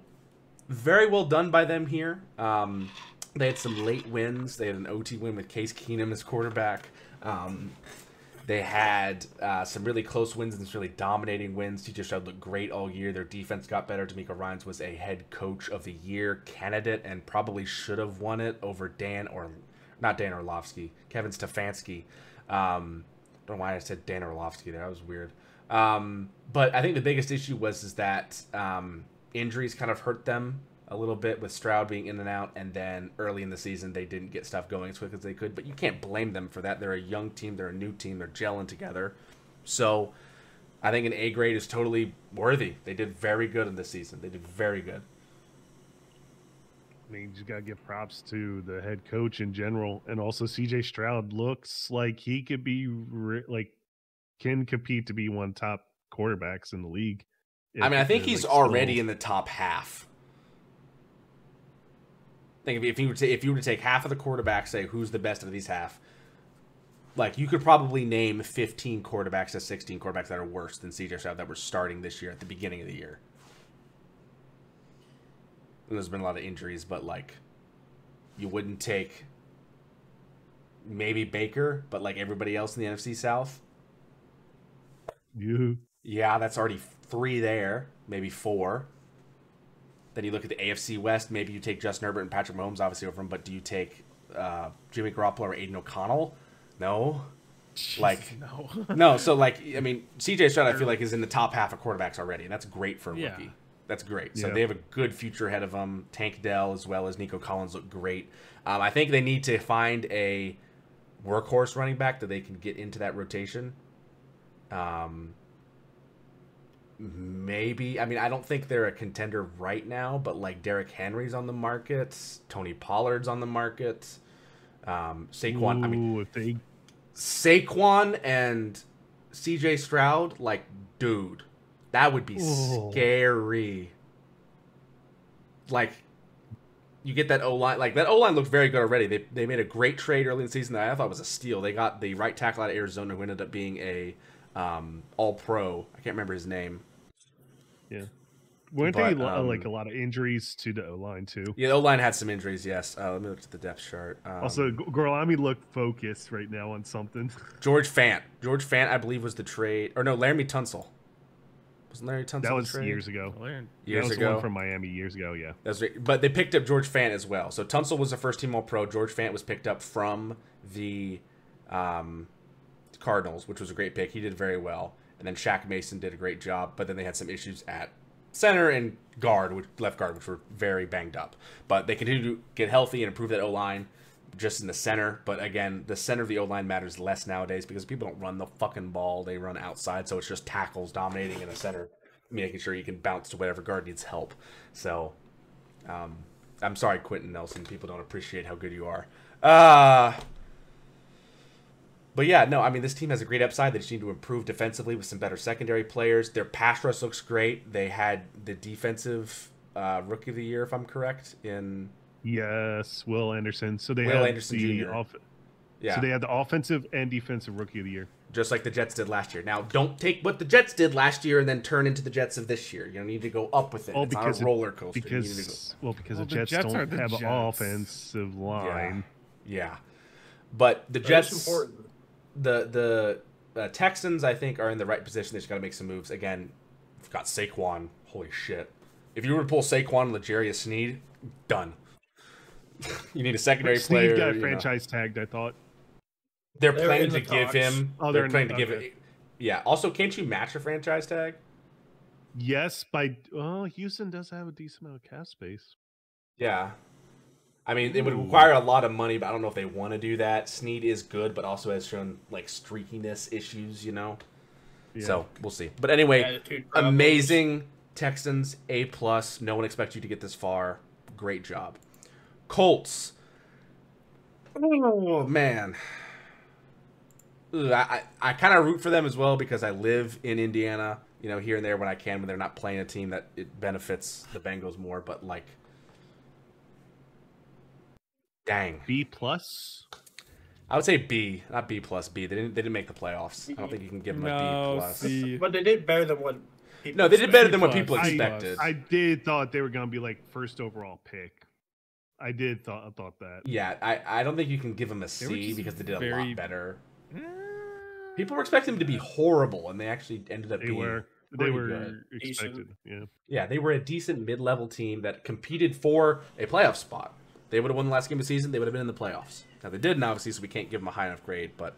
very well done by them here. They had some late wins. They had an OT win with Case Keenum as quarterback. They had some really close wins and some really dominating wins. TJ Stroud looked great all year. Their defense got better. D'Amico Ryans was a head coach of the year candidate and probably should have won it over Kevin Stefanski. Don't know why I said Dan Orlovsky there. That was weird. But I think the biggest issue was that injuries kind of hurt them a little bit with Stroud being in and out, and then early in the season they didn't get stuff going as quick as they could, but you can't blame them for that. They're a young team, they're a new team, they're gelling together. So I think an A grade is totally worthy. They did very good in this season. They did very good. I mean, you just got to give props to the head coach in general, and also CJ Stroud looks like he could be can compete to be one of the top quarterbacks in the league. I mean, I think he's already in the top half. I think if you were to take half of the quarterbacks, say who's the best of these half, like you could probably name 15 quarterbacks to 16 quarterbacks that are worse than CJ Stroud that were starting this year at the beginning of the year. And there's been a lot of injuries, but like you wouldn't take maybe Baker, but like everybody else in the NFC South. Yeah, that's already 3 there, maybe 4. Then you look at the AFC West. Maybe you take Justin Herbert and Patrick Mahomes, obviously, over him. But do you take Jimmy Garoppolo or Aiden O'Connell? No. No. So, I mean, CJ Stroud, I feel like, is in the top half of quarterbacks already. And that's great for a rookie. That's great. So they have a good future ahead of them. Tank Dell as well as Nico Collins look great. I think they need to find a workhorse running back that they can get into that rotation. Maybe. I mean, I don't think they're a contender right now, but like Derrick Henry's on the market, Tony Pollard's on the market, Saquon. Saquon and CJ Stroud, like, dude, that would be scary. Like, you get that O-line. Like, that O-line looked very good already. They made a great trade early in the season that I thought was a steal. They got the right tackle out of Arizona who ended up being a all-pro. I can't remember his name. Yeah. Weren't they like a lot of injuries to the O-line too? Yeah, the O-line had some injuries, yes. Let me look at the depth chart. Also, Gorlami looked focused right now on something. George Fant, I believe, was the trade. Or no, Laramie Tunsil. Wasn't Larry Tunsil that was trade? years ago. Years that was ago. The one from Miami years ago, yeah. That's right. But they picked up George Fant as well. So Tunsil was a first-team All-Pro. George Fant was picked up from the Cardinals, which was a great pick. He did very well. And then Shaq Mason did a great job, but then they had some issues at center and left guard, which were very banged up. But they continue to get healthy and improve that O-line just in the center. But again, the center of the O-line matters less nowadays because people don't run the fucking ball. They run outside, so it's just tackles dominating in the center, making sure you can bounce to whatever guard needs help. So, I'm sorry, Quentin Nelson. People don't appreciate how good you are. But yeah, no, I mean, this team has a great upside. They just need to improve defensively with some better secondary players. Their pass rush looks great. They had the defensive rookie of the year, if I'm correct, in... Yes, Will Anderson. So they Will had Anderson Jr. Yeah. So they had the offensive and defensive rookie of the year. Just like the Jets did last year. Now, don't take what the Jets did last year and then turn into the Jets of this year. You need to go up with it. It's not a roller coaster. Because the Jets don't have an offensive line. Yeah. But the Jets... The Texans, I think, are in the right position. They just got to make some moves. Again, we've got Saquon. Holy shit. If you were to pull Saquon and L'Jarius Sneed, done. You need a secondary player. Sneed got franchise tagged, I thought. They're planning to give him... they're planning to give it. Yeah. Also, can't you match a franchise tag? Yes, Houston does have a decent amount of cap space. Yeah. I mean, it would require a lot of money, but I don't know if they want to do that. Sneed is good, but also has shown, like, streakiness issues, you know? Yeah. So, we'll see. But anyway, amazing Texans, A+. No one expects you to get this far. Great job. Colts. Oh, man. I kind of root for them as well because I live in Indiana, here and there when I can when they're not playing a team that it benefits the Bengals more. But like, dang, B plus. I would say B, not B plus. B. They didn't make the playoffs. I don't think you can give them a B plus. C. But they did better than what people No, they did better than what C+. people expected. I did thought they were gonna be like first overall pick. I did thought that. Yeah, I don't think you can give them a were C just because they did a very- lot better. People were expecting them to be horrible, and they actually ended up They being were pretty good. expected. Yeah. Yeah, they were a decent mid-level team that competed for a playoff spot. They would have won the last game of the season. They would have been in the playoffs. Now, they didn't, obviously, so we can't give them a high enough grade. But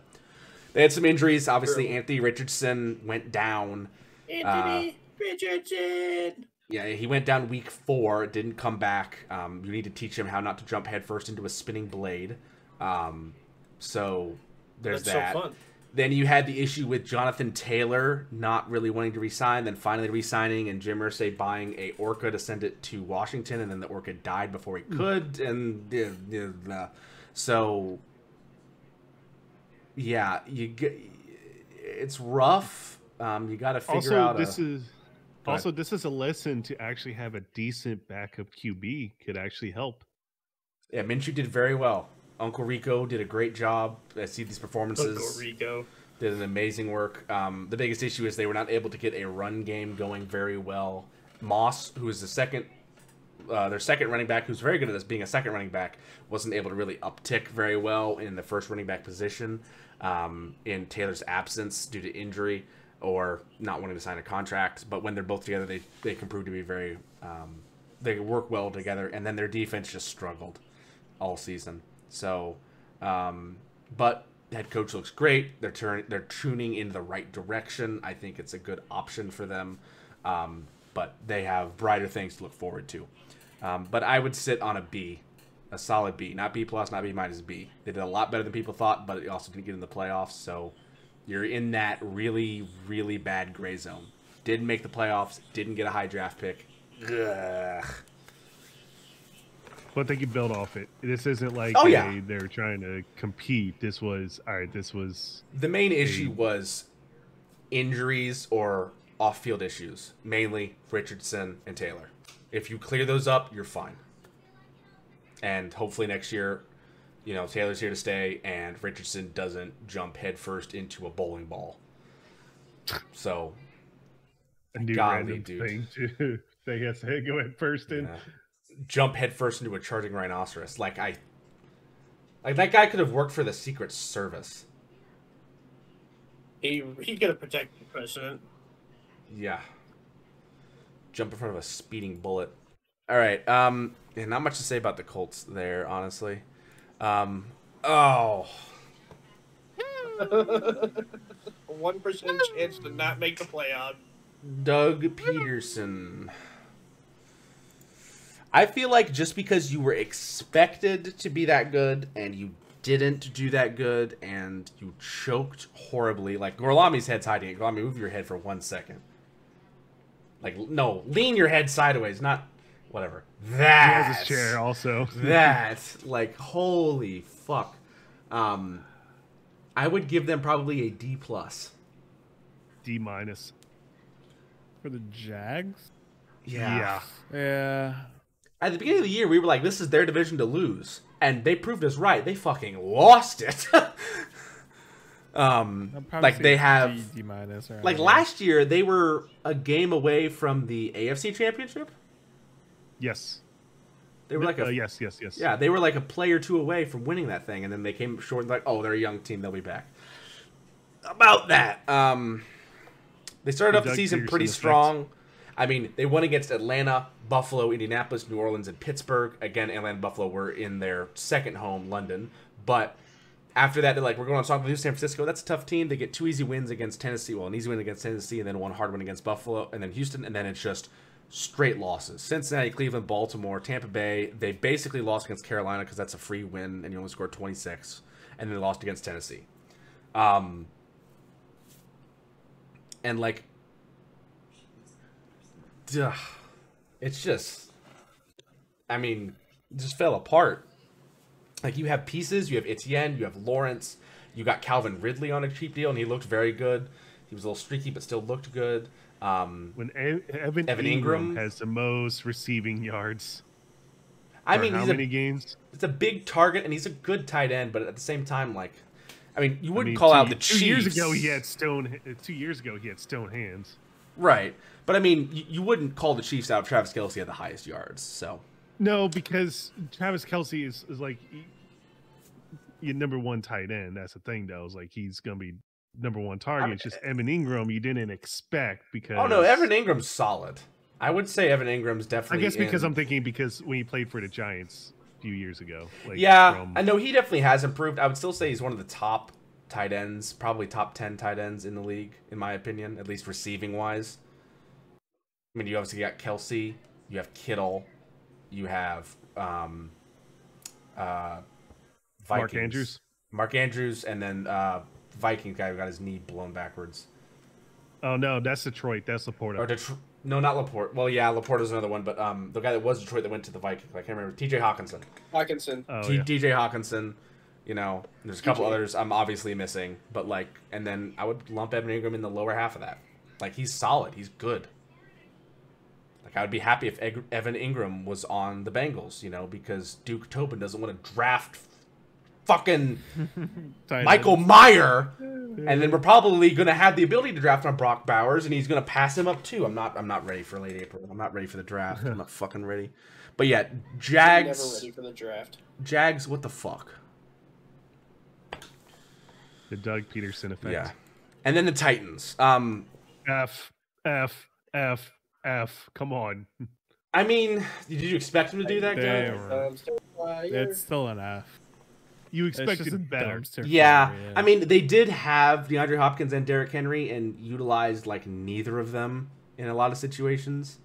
they had some injuries. Obviously, Anthony Richardson went down. Anthony Richardson. Yeah, he went down week 4. Didn't come back. You need to teach him how not to jump headfirst into a spinning blade. So there's That's that. so fun. Then you had the issue with Jonathan Taylor not really wanting to resign, then finally resigning, and Jim Irsay buying a Orca to send it to Washington, and then the Orca died before he could, and so yeah, it's rough. You got to figure out. This is a lesson to actually have a decent backup QB could actually help. Yeah, Minshew did very well. Uncle Rico did a great job. I see these performances. Uncle Rico did an amazing work. The biggest issue is they were not able to get a run game going very well. Moss, who is their second running back, who's very good at this, being a second running back, wasn't able to really uptick very well in the first running back position in Taylor's absence due to injury or not wanting to sign a contract. But when they're both together, they can prove to be very they work well together. And then their defense just struggled all season. So, but the head coach looks great. They're tuning in the right direction. I think it's a good option for them. But they have brighter things to look forward to. But I would sit on a B, a solid B, not B plus, not B minus, B. They did a lot better than people thought, but it also didn't get in the playoffs. So you're in that really, really bad gray zone. Didn't make the playoffs. Didn't get a high draft pick. Ugh. But they can build off it. This isn't like they're trying to compete. This was the main issue was injuries or off-field issues, mainly Richardson and Taylor. If you clear those up, you're fine. And hopefully next year, Taylor's here to stay, and Richardson doesn't jump headfirst into a bowling ball. So, a new random thing to they has to go head first in. Yeah. Jump headfirst into a charging rhinoceros. Like that guy could have worked for the Secret Service. He could have protected the president. Yeah. Jump in front of a speeding bullet. All right. Yeah, not much to say about the Colts there, honestly. 1% chance to not make the playoff. Doug Peterson. I feel like just because you were expected to be that good and you didn't do that good and you choked horribly, like Gorlami's head's hiding it. Gorlami, move your head for 1 second. Like, no, lean your head sideways, not whatever. That. He has his chair also. That, like, holy fuck. I would give them probably a D plus. D minus. For the Jags? Yeah. Yeah. At the beginning of the year, we were like, this is their division to lose. And they proved us right. They fucking lost it. Like they have D minus. Like last year, they were a game away from the AFC Championship. Yes. They were like a yes. Yeah, they were like a play or two away from winning that thing, and then they came short. Like, oh, they're a young team; they'll be back. About that, they started off the season pretty strong. I mean, they won against Atlanta, Buffalo, Indianapolis, New Orleans, and Pittsburgh. Again, Atlanta and Buffalo were in their second home, London. But after that, they're like, we're going on strong with San Francisco. That's a tough team. They get 2 easy wins against Tennessee. Well, an easy win against Tennessee, and then 1 hard win against Buffalo, and then Houston, and then it's just straight losses. Cincinnati, Cleveland, Baltimore, Tampa Bay. They basically lost against Carolina because that's a free win, and you only scored 26. And then they lost against Tennessee. And like, it's just, I mean, just fell apart. Like, you have pieces, you have Etienne, you have Lawrence, You got Calvin Ridley on a cheap deal, and he looked very good. He was a little streaky, but still looked good. When Evan Evan Ingram Ingram has the most receiving yards. I mean, how many games? It's a big target, and he's a good tight end, but at the same time, like, I mean, you wouldn't call out the Chiefs. 2 years ago, he had stone. 2 years ago, he had stone hands. Right, but I mean, you wouldn't call the Chiefs out if Travis Kelce had the highest yards. So no, because Travis Kelce is like your number one tight end. That's the thing, though. Is like he's gonna be number one target. It's just Evan Ingram you didn't expect because. Oh no, Evan Ingram's solid. I would say Evan Ingram's definitely. I guess because I'm thinking because when he played for the Giants a few years ago. Like yeah, I know he definitely has improved. I would still say he's one of the top tight ends, probably top 10 tight ends in the league, in my opinion, at least receiving wise. I mean, you obviously got Kelce, you have Kittle, you have Vikings. Mark Andrews, and then Vikings guy who got his knee blown backwards. Oh no, that's Detroit. That's Laporta. Or no, not Laporte. Well, yeah, Laporta's another one, but the guy that was Detroit that went to the Vikings, I can't remember. TJ Hawkinson. TJ Hawkinson. You know, there's a couple others I'm obviously missing, but like, and then I would lump Evan Ingram in the lower half of that. Like, he's solid. He's good. Like, I would be happy if Evan Ingram was on the Bengals, you know, because Duke Tobin doesn't want to draft fucking Michael Mayer, and then we're probably going to have the ability to draft on Brock Bowers, and he's going to pass him up too. I'm not ready for late April. I'm not ready for the draft. I'm not fucking ready. But yeah, Jags. Never ready for the draft. Jags, what the fuck? The Doug Peterson effect. Yeah. And then the Titans. F. Come on. I mean, did you expect him to do that, guy? It's still an F. You expected better. Yeah. I mean, they did have DeAndre Hopkins and Derrick Henry and utilized, like, neither of them in a lot of situations.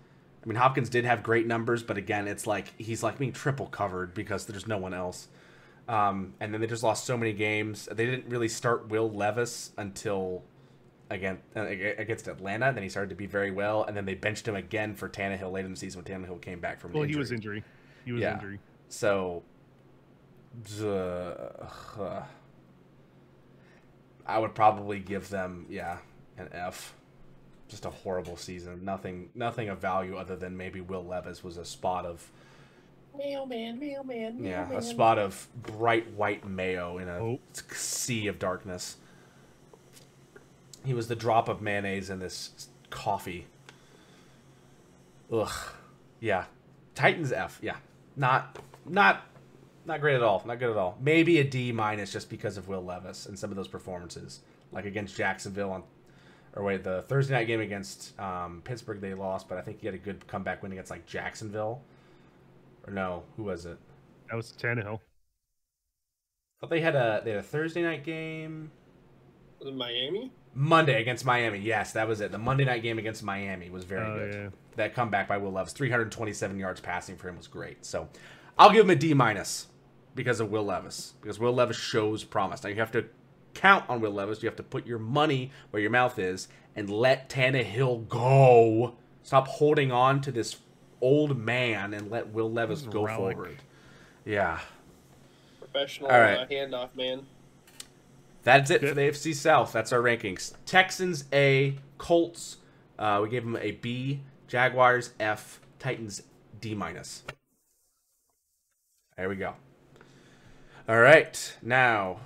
I mean, Hopkins did have great numbers, but again, it's like he's, like, being triple covered because there's no one else. And then they just lost so many games. They didn't really start Will Levis until against Atlanta. Then he started to be very well, and then they benched him again for Tannehill late in the season when Tannehill came back from injury. He was injury. Injury. So, I would probably give them an F. Just a horrible season. Nothing of value other than maybe Will Levis was a spot of. Mailman. Yeah, a spot of bright white mayo in a sea of darkness. He was the drop of mayonnaise in this coffee. Ugh. Yeah. Titans F. Yeah. Not great at all. Not good at all. Maybe a D- just because of Will Levis and some of those performances. Like against Jacksonville the Thursday night game against Pittsburgh they lost, but I think he had a good comeback win against like Jacksonville. Or no, who was it? That was Tannehill. I thought they had a Thursday night game. Was it Miami? Monday against Miami. Yes, that was it. The Monday night game against Miami was very good. Yeah. That comeback by Will Levis, 327 yards passing for him was great. So I'll give him a D- because of Will Levis. Because Will Levis shows promise. Now you have to count on Will Levis. You have to put your money where your mouth is and let Tannehill go. Stop holding on to this old man and let Will Levis go forward. Yeah. Professional handoff, man. That's it for the AFC South. That's our rankings. Texans A, Colts. We gave them a B. Jaguars F. Titans D-. There we go. All right. Now,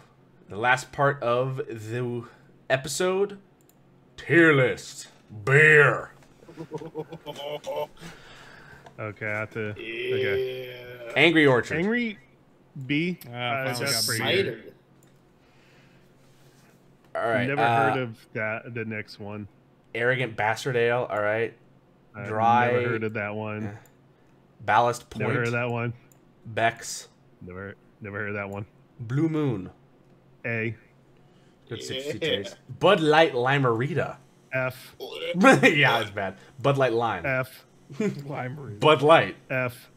the last part of the episode. Tier list. Beer. Okay, I have to. Okay. Angry Orchard. Angry B. Cider. All right. Never heard of that. The next one. Arrogant Bastard Ale. All right. Dry. Never heard of that one. Ballast Point. Never heard of that one. Beck's. Never heard of that one. Blue Moon. A. Good 60 taste. Bud Light Limerita. F. Yeah, it's bad. Bud Light Lime. F. Limerita. Bud Light. F.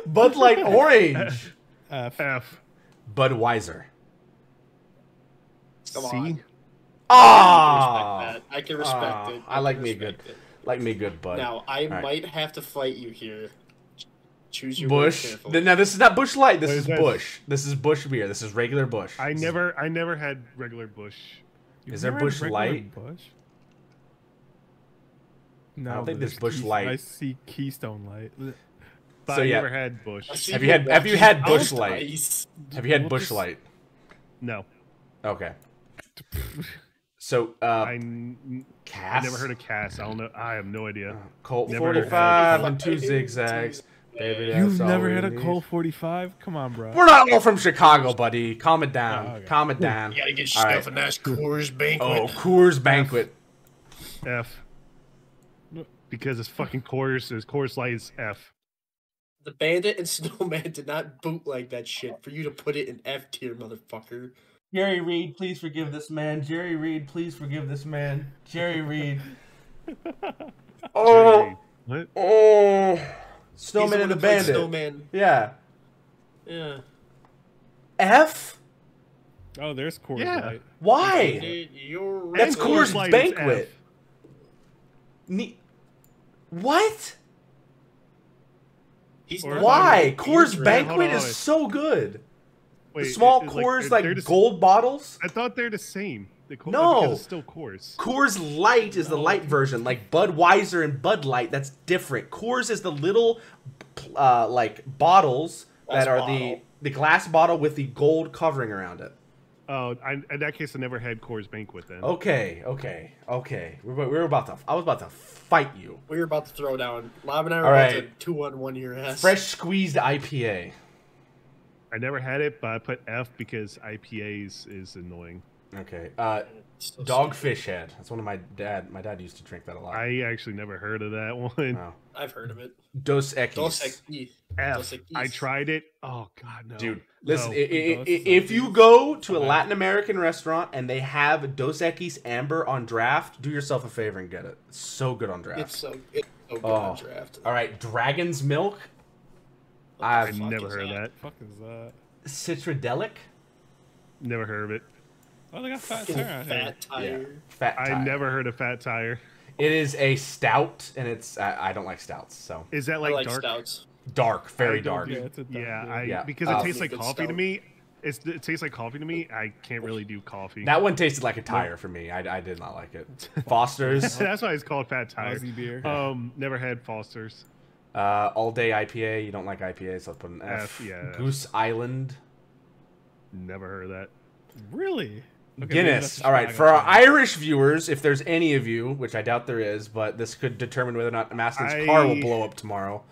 Bud Light Orange. F. Budweiser. C. Ah, I can respect it. I like me a good Bud. Now I might have to fight you here. Choose your Bush. words carefully. Now this is not Bush Light. This What is is this? Bush. This is Bush beer. This is regular Bush. I never had regular Bush. You've Is there never had Bush regular Light? Bush? No, don't think but there's Bush Keystone- Light. I see Keystone Light. But So, I yeah. never had Bush. I see Have you had walking Bush on Light? ice. Have you had We'll Bush just- Light? No, Okay. So I Cass. never heard of Cass. I don't know. I have no idea. Colt Never heard of 45 and Cass. 2 zigzags. Baby, You've that's all never we had a need. Colt 45? Come on, bro. We're not all from Chicago, buddy. Calm it down. Oh, okay. Calm it down. You gotta get All yourself right. a nice Coors Banquet. Oh, Coors Banquet. F. Because it's fucking Coors Light is F. The Bandit and Snowman did not bootleg that shit for you to put it in F tier, motherfucker. Jerry Reed, please forgive this man. Jerry Reed, please forgive this man. Jerry Reed. Oh, What? oh. He's Snowman one and the who played Bandit. Snowman. Yeah. Yeah. F? Oh, there's Coors Yeah. Light. Why? Bandit, you're That's right. Coors Light is Banquet. F. What? He's Or- not Why? even Coors beer Banquet Hold on, is wait. so good. Wait, The small it's Coors, they're like just- gold bottles. I thought they're the same. No. because it's still Coors. Coors Light is the light version, like Budweiser and Bud Light. That's different. Coors is the little, like bottles Glass that are bottle. the glass bottle with the gold covering around it. Oh, in that case, I never had Coors Banquet then. Okay. We're about to. I was about to fight you. We were about to throw down. Lob and I were All about right. to 2-on-1 your ass. Fresh squeezed IPA. I never had it, but I put F because IPAs is annoying. Okay. So Dogfish Head. That's one of my dad. My dad used to drink that a lot. I actually never heard of that one. Oh. I've heard of it. Dos Equis. Dos Equis. F. Dos Equis. I tried it. Oh God, no. Dude, listen. No. If you go to a Latin American restaurant and they have Dos Equis Amber on draft, do yourself a favor and get it. It's so good on draft. It's so good Oh. on draft. All right, Dragon's Milk. What the I've fuck never is heard of that. Fuck is that? Citradelic. Never heard of it. Oh, they got Fat Fucking Tire out here. fat tire. Fat I Tire. never heard of Fat Tire. It is a stout, and it's I don't like stouts, so Is that I like like dark? stouts. dark, very I don't dark. do- Yeah, it's a dark Yeah, beer. I Yeah. because it tastes like Good coffee to stout. me. It tastes like coffee to me. I can't really do coffee. That one tasted like a tire for me. I did not like it. Foster's, That's why it's called Fat Tire. Aussie beer. Never had Foster's. All Day IPA. You don't like IPA, so I'll put an F. F, yeah. Goose Island. Never heard of that. Really? Okay, maybe Guinness. that's All right, Chicago for our thing. Irish viewers, if there's any of you, which I doubt there is, but this could determine whether or not Maston's car will blow up tomorrow.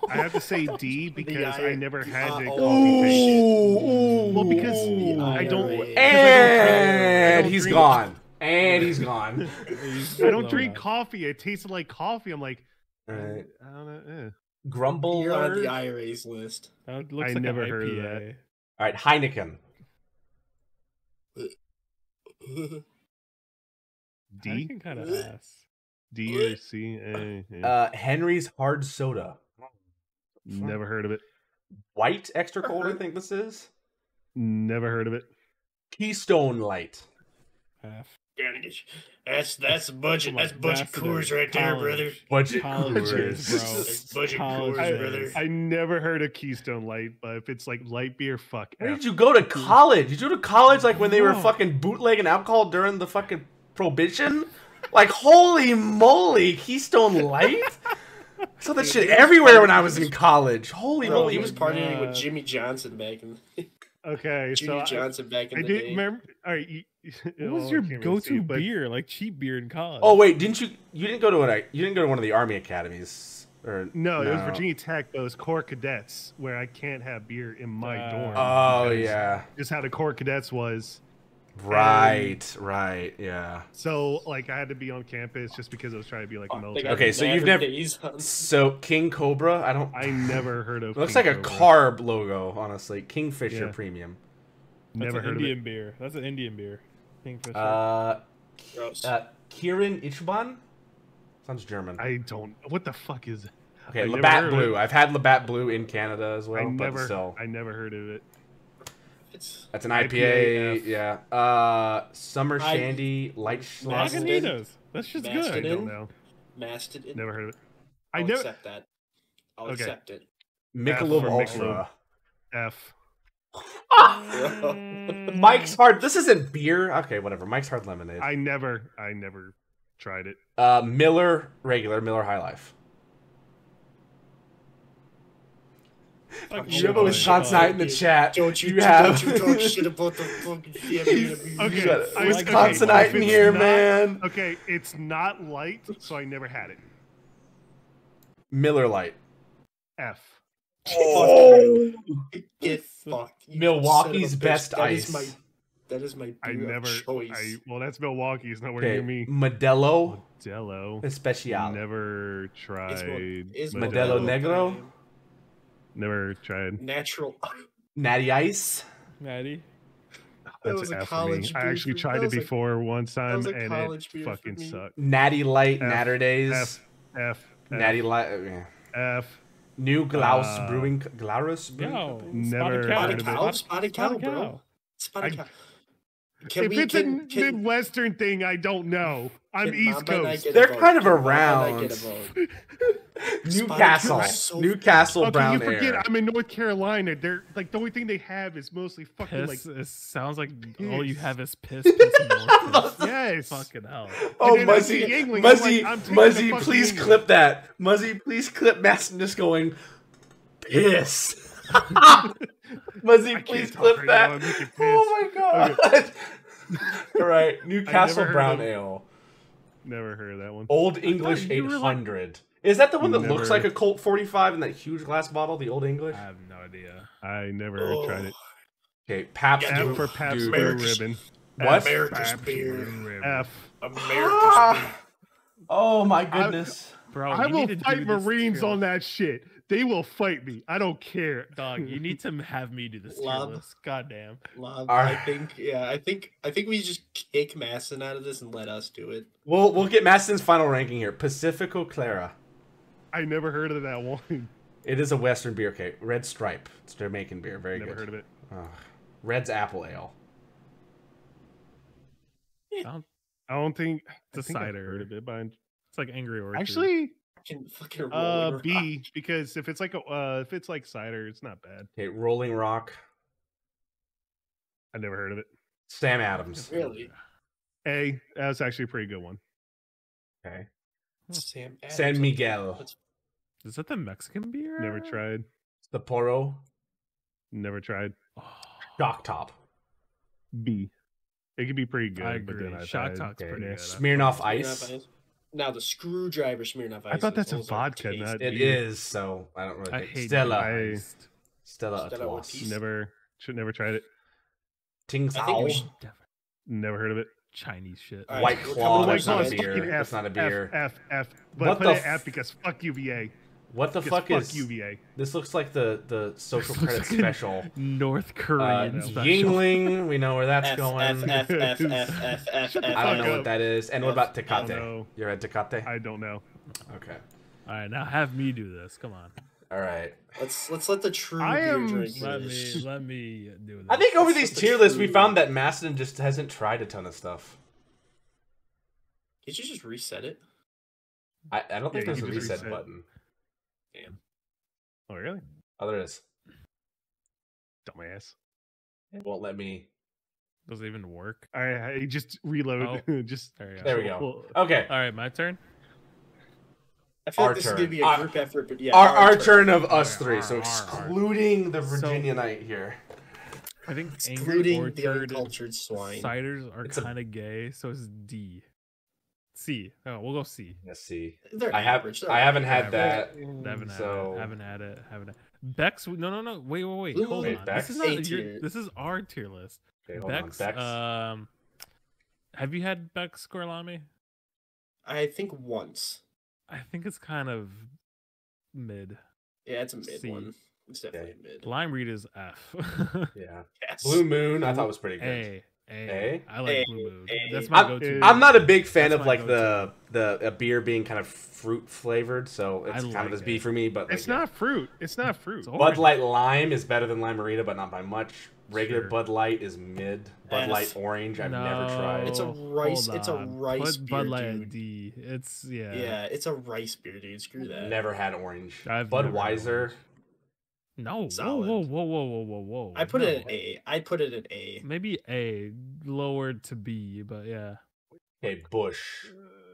I have to say D because I never had the Oh. coffee taste. Ooh. Well, because Ooh. I don't. IRA. because I And don't he's drink- gone. And he's gone. I don't drink coffee. It tasted like coffee. I'm like, All right. I don't know. Grumble. You're on the alert. IRA's list. That looks I like never an heard of IPA. All right, Heineken. D, Heineken kind of ass. D or C. Yeah. Henry's Hard Soda. Never heard of it. White extra cold, I think this is. Never heard of it. Keystone Light. Half. That's budget. Come on, That's budget Ambassador, Coors right there, college. brother. Budget College Coors. years, bro. That's budget College Coors, years. brother. I never heard of Keystone Light, but if it's like light beer, fuck. Where F. did you go to college? Did you go to college like when they were Bro. fucking bootlegging alcohol during the fucking prohibition? Like, holy moly, Keystone Light? I saw that shit everywhere when I was in college. Holy Bro, moly. he was partying God. with Jimmy Johnson back in Okay, so Jimmy Johnson back in I the did day. remember. All right, What was your go-to beer? Like cheap beer in college? Oh wait, didn't you didn't go to one of the army academies or No, it was Virginia Tech, but it was Corps Cadets, where I can't have beer in my dorm. Oh because yeah. just how the Corps Cadets was. Right, yeah. So like I had to be on campus just because I was trying to be like a They military. got Okay, so you've Maverick never- Days on. So King Cobra, I never heard of. it looks King like a Cobra. carb logo, honestly. Kingfisher Yeah. Premium. That's Never an heard Indian of beer. That's an Indian beer. Kingfisher. Gross. Kirin Ichiban? Sounds German. it. I don't. What the fuck is it? Okay, I never Labatt heard of Blue. it. I've had Labatt Blue in Canada as well, I but still. never heard of it. It's That's an IPA, IPA, yeah. Summer I- Shandy, Light Schlaf. Maston. Lagunitas. That shit's I good. Maston. don't know. Mastodon. Never heard of it. I'll I never. accept that. I'll Okay. accept it. Michelob for Ultra. F. Mike's Hard. This isn't beer. Okay, whatever. Mike's Hard Lemonade. I never tried it. Miller regular. Miller High Life. You have a Wisconsinite in the chat. Don't you talk shit about the fucking Okay, You got a Wisconsinite in here, man. Okay, it's not light, so I never had it. Miller Lite. F. Oh. Get fucked. Milwaukee's son of a bitch. best That ice. That is my I beer never. of choice. Well, that's Milwaukee. It's nowhere Okay, near me. Modelo Modelo. Especial. Never tried. Is Modelo Negro? Never tried. Natural. Natty Ice. Maddie. That's was a F for me. college I beer actually for- tried that it was a- before one time, was a and college it beer for fucking me. sucked. Natty Light. F, Natter Days. F. Natty Light. F. New Glaus Brewing. Glarus Brewing Yo, Company? Never Spotted heard cow. of it. Spotted cow, bro. Spotted cow. If it's a Midwestern thing, I don't know. I'm can East Mamba and I Coast. get a They're vote? kind of Can Mamba and I around. get a vote? Newcastle. Spotted cow. Newcastle Okay, Brown you forget Ale. I'm in North Carolina. They're like the only thing they have is mostly fucking Piss. like It sounds like all you piss. have is piss, piss, and more piss. yes. Fucking hell. Oh, And then I Muzzy, see England, Muzzy, I'm like, I'm taking Muzzy, the fucking please England. clip that. Muzzy, please clip Maston just going, piss. Muzzy, can't please talk clip right that. now, I'm making piss. Oh my god. All right, Newcastle heard Brown of- Ale. Never heard of that one. Old English you were like- 800. Is that the one that looks Never- like a Colt 45 in that huge glass bottle, the Old English? I have no idea. I never Oh. tried it. Okay, Pabst. Yeah, F for Pabst Dude. Blue America's- Ribbon. What? America's Pabst beer. Blue Ribbon. F. America's beer. Oh my goodness. Bro, I you will need to fight do this Marines tier on list. that shit. They will fight me. I don't care. Dog, you need to have me do this tier Love. list. Goddamn. Love, All I right. think we just kick Masson out of this and let us do it. We'll get Maston's final ranking here. Pacifico Clara. I never heard of that one. It is a Western beer. Okay, Red Stripe. It's Jamaican beer. Very Never good. heard of it. Red's Apple Ale. It's I don't think. a I think I've cider. heard of it, but like Angry Orchard. actually, Fucking Rolling B Rock. because if it's like cider, it's not bad. Okay, Rolling Rock. I never heard of it. Sam Adams. Really? A, that's actually a pretty good one. Okay. Sam Adams. San Miguel. Is that the Mexican beer? Never tried. Sapporo. Never tried. Oh, Shock Top. B. It could be pretty good. I But agree. then Shock tried- Top's Okay. pretty good. Smirnoff Smirnoff Ice. Ice. Now the screwdriver Smirnoff Ice. I thought that's a vodka, tasty. not- It beer. is, so I don't really I think. hate Stella. I- Stella Stella Artois. Artois. never tried it. Ting I think Sao. we should- Never heard of it. Chinese shit. All right, White we're Claw. coming That's to not a the Claw's end. beer. fucking That's not a beer. F. But What put the it f- F because fuck UVA. What the Because fuck is UVA? this? Looks like the social This looks credit like a special. North Korean special. Yingling. We know where that's F, going. F, F, F, F, F, F, Shut the F, I don't fuck know up. what that is. And what about don't Tecate? know. You're at Tecate? I don't know. Okay. All right, now have me do this. Come on. All right. Let's let the true I beer am- drink Let finish. me do this. I think over That's these what the tier lists, we true- found that Maston just hasn't tried a ton of stuff. Did you just reset it? I don't think Yeah, there's you a just reset reset. button. Damn. Oh really? Oh, there is. Dumbass. It won't let me. Does it even work? I just reload. just There you go. There we go. Okay. All right, my turn. I feel Our like this is turn. gonna be a group effort, but yeah. Our turn of us three. So Our- excluding the So- Virginia night here. I think Angry Excluding the Orchard and uncultured swine. ciders are It's a- kind of gay, so it's D. C. Oh, we'll go C. Let's see. They're I average. I haven't had average. that. Haven't had So- it. Haven't had it. Haven't had Beck's. No. Wait. Ooh, Hold wait, on. Beck's? This is not A your. tier. This is our tier list. Okay, hold on. Beck's. Beck's. Have you had Beck's Gorlami? I think once. I think it's kind of mid. Yeah, it's a mid C. one. It's definitely a mid. Lime Reed is F. Yeah. Yes. Blue Moon, I thought was pretty good. A. A? I like A. Blue Moon. A. That's my I'm, go-to. I'm not a big fan That's of my like the beer being kind of fruit flavored, so it's I kind like of as it. B for me. But like, It's not fruit. It's not fruit. It's Bud orange. Light Lime is better than Limerita, but not by much. Regular Sure. Bud Light is mid. Bud F. Light Orange, I've never tried. It's a No, rice- hold it's a on. rice Put beer, Bud Light at dude. D. It's yeah. Yeah, it's a rice beer, dude. Screw that. Never had orange. I've never had Budweiser. orange. No. Whoa, Solid. whoa, whoa, whoa, whoa, whoa, whoa. I put it at No. A. I'd put it at A. Maybe A, lower to B, but yeah. Okay, Bush.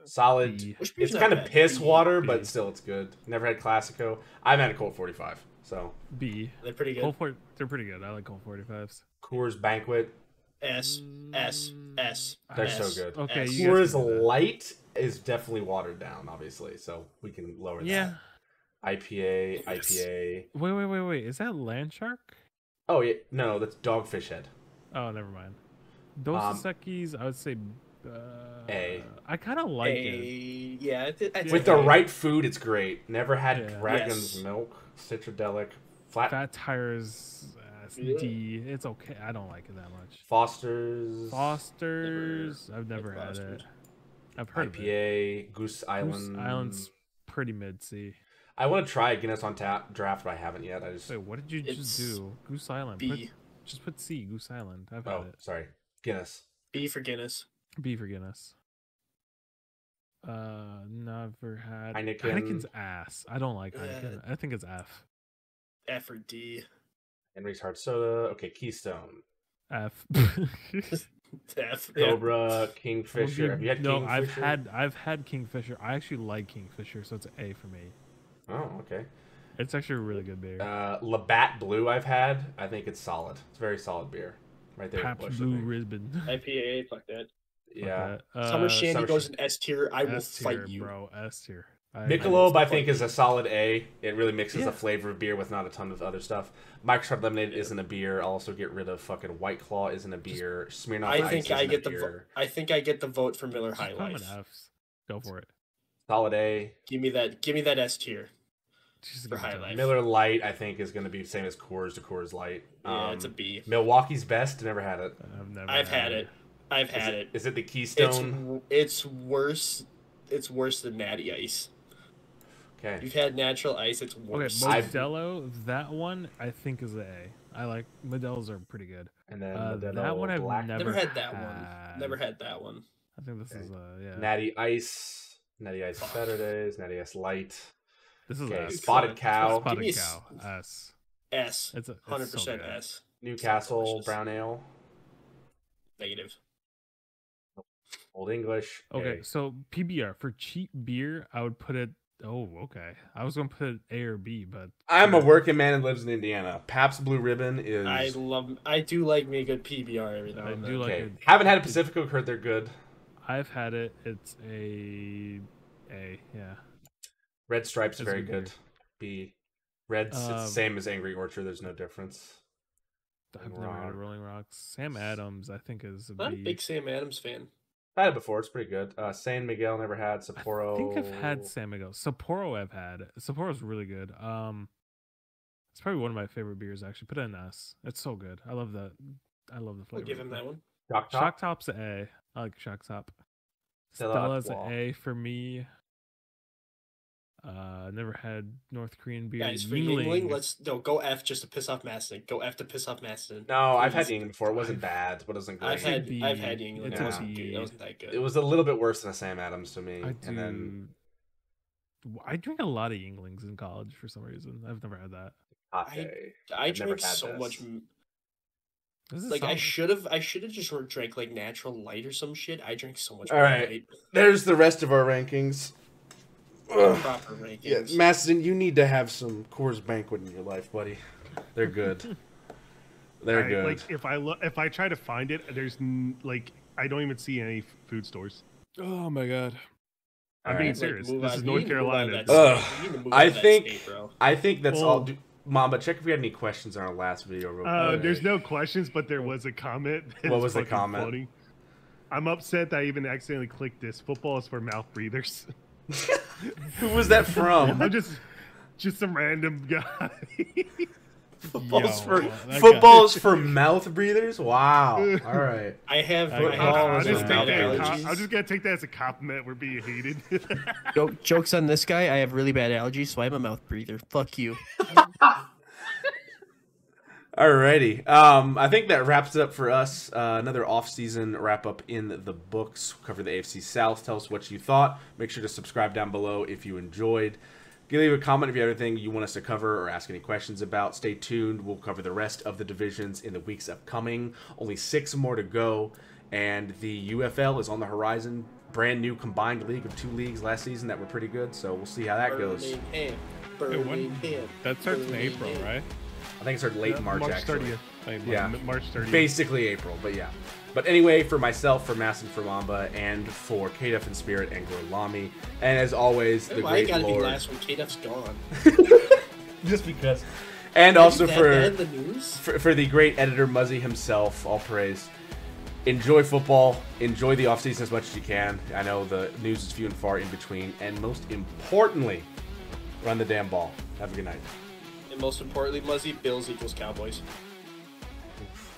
Solid. B. Bush beer's It's not kind of bad. piss B. water, B. but still it's good. Never had Classico. I've had a Colt 45. So B. They're pretty good. They're pretty good. I like Colt 45s. Coors Banquet. S. S. S. They're S, so good. Okay, S. you guys Coors can do that. Light is definitely watered down, obviously. So we can lower Yeah. that. IPA. Wait. Is that Land Shark? Oh, yeah. No, that's Dogfish Head. Oh, never mind. Dos Sekis, I would say A. I kind of like A. it. Yeah. I'd say With the A. right food, it's great. Never had Yeah. Dragon's Yes. Milk. Citradelic. Flat Fat Tires, Yeah. D. It's okay. I don't like it that much. Foster's. Foster's, I've never had Foster's. it. I've heard of it. IPA. Goose Island. Goose Island's pretty mid C. I want to try Guinness on tap draft, but I haven't yet. I just. Wait, what did you just It's do? Goose Island. B. Just put C. Goose Island. I've had Oh, it. sorry. Guinness. B for Guinness. B for Guinness. Never had. Heineken. Heineken's ass. I don't like Heineken. I think it's F. F or D. Henry's Hard Soda. Okay, Keystone. F. F. Yeah. Cobra. Kingfisher. Have you had No, Kingfisher? I've had Kingfisher. I actually like Kingfisher, so it's an A for me. Oh, okay. It's actually a really good beer. Labatt Blue I've had. I think it's solid. It's a very solid beer. Right there. Pabst Busch, I Blue think. Ribbon. IPA. Fuck that. Yeah. Summer Shandy Summer goes in S tier. I will S fight tier, you. bro. S tier. Michelob, I it's think, fun. is a solid A. It really mixes Yeah. the flavor of beer with not a ton of other stuff. Microsoft Lemonade isn't a beer. I'll also get rid of fucking White Claw isn't a beer. Smirnoff I Ice think I isn't get a the. beer. I think I get the vote for Miller Just High put 'em Life. in Fs. Go for it. Solid A. Give me that S tier. Just For give it to High 'em. Life. Miller Light, I think, is going to be the same as Coors to Coors Light. Yeah, it's a B. Milwaukee's Best, never had it. I've had it. I've had it. Is it the Keystone? It's worse. It's worse than Natty Ice. Okay. You've had natural ice. It's Okay, worse. Modelo, that one I think is the A. I like Modelos are pretty good. And then that Modelo one I've Black. never Never had that one. Never had that one. I think this Okay. is yeah. Natty Ice Saturdays, Natty Ice Light. This is Okay, S. Spotted Cow, Give me Spotted Cow. S. S. It's 100% so good. S. Newcastle delicious. Brown Ale, Negative. Old English. Okay, so PBR for cheap beer, I would put it. Oh, okay. I was gonna put it A or B, but I'm a working man and lives in Indiana. Pabst Blue Ribbon is. I do like me a good PBR every now I and do then. like Okay. it. Haven't had a Pacifico. Heard they're good. I've had it. It's a yeah. Red Stripes It's very a good good. B. Red's it's the Um, same as Angry Orchard. There's no difference. I've never had a Rolling Rocks. Sam Adams, I think, is a I'm a B. big Sam Adams fan. I had it before. It's pretty good. San Miguel never had. Sapporo. I think I've had San Miguel. Sapporo I've had. Sapporo's really good. It's probably one of my favorite beers actually. Put it in S. It's so good. I love that. I love the flavor. We'll give him that one. Shock Top. Shock Top's an A. I like Shock Top. Stella Stella's an Artois. A for me. Never had North Korean beer. Guys, for Yingling. Yingling, let's go F just to piss off Maston. Go F to piss off Maston. No, I've had Please. Yingling before. It wasn't bad, but it wasn't great. I've had B. Yingling. It's That a wasn't B. good. That wasn't that good. It was a little bit worse than a Sam Adams to me. I And then I drink a lot of Yinglings in college for some reason. I've never had that. Ate. I I've never drink had so this. much. This is Like I solid. should have just drank like natural light or some shit. I drink so much. All right. Light. There's the rest of our rankings. Proper rankings. Yeah, Maston, you need to have some Coors Banquet in your life, buddy. They're good. They're good. Like if I try to find it, there's like I don't even see any food stores. Oh my god. I'm All being right. serious. Move This on. is You North need to move on Carolina. that Ugh. state. You need to move I on that think- state, bro. I think that's all. Well- Mamba, check if we had any questions on our last video. Real quick. There's no questions, but there was a comment. What It's was the fucking comment? funny. I'm upset that I even accidentally clicked this. Football is for mouth breathers. Who was that from? I'm just some random guy. Football's Yo, for that football's for mouth breathers. Wow. All right. I have. Football I Football have is I'm for just, mouth bad breathers. I'm just gonna take that as a compliment. We're being hated. Jokes on this guy. I have really bad allergies, so I'm a mouth breather. Fuck you. Alrighty. I think that wraps it up for us. Another off-season wrap-up in the books. Cover the AFC South. Tell us what you thought. Make sure to subscribe down below if you enjoyed. leave a comment if you have anything you want us to cover or ask any questions about. Stay tuned. We'll cover the rest of the divisions in the weeks upcoming. Only 6 more to go, and the UFL is on the horizon. Brand new combined league of 2 leagues last season that were pretty good, so we'll see how that goes. That starts in April, right? I think it started late March, actually. 30th. Yeah. March 30th. Basically April, but yeah. But anyway, for myself, for Mass and for Mamba, and for KDF and Spirit and Gorlami, and as always, the Why you great gotta Lord. be last when KDF's gone? Just because. And also That the news? for the great editor Muzzy himself, all praise. Enjoy football. Enjoy the offseason as much as you can. I know the news is few and far in between. And most importantly, run the damn ball. Have a good night. And most importantly, Muzzy, Bills equals Cowboys. Oof.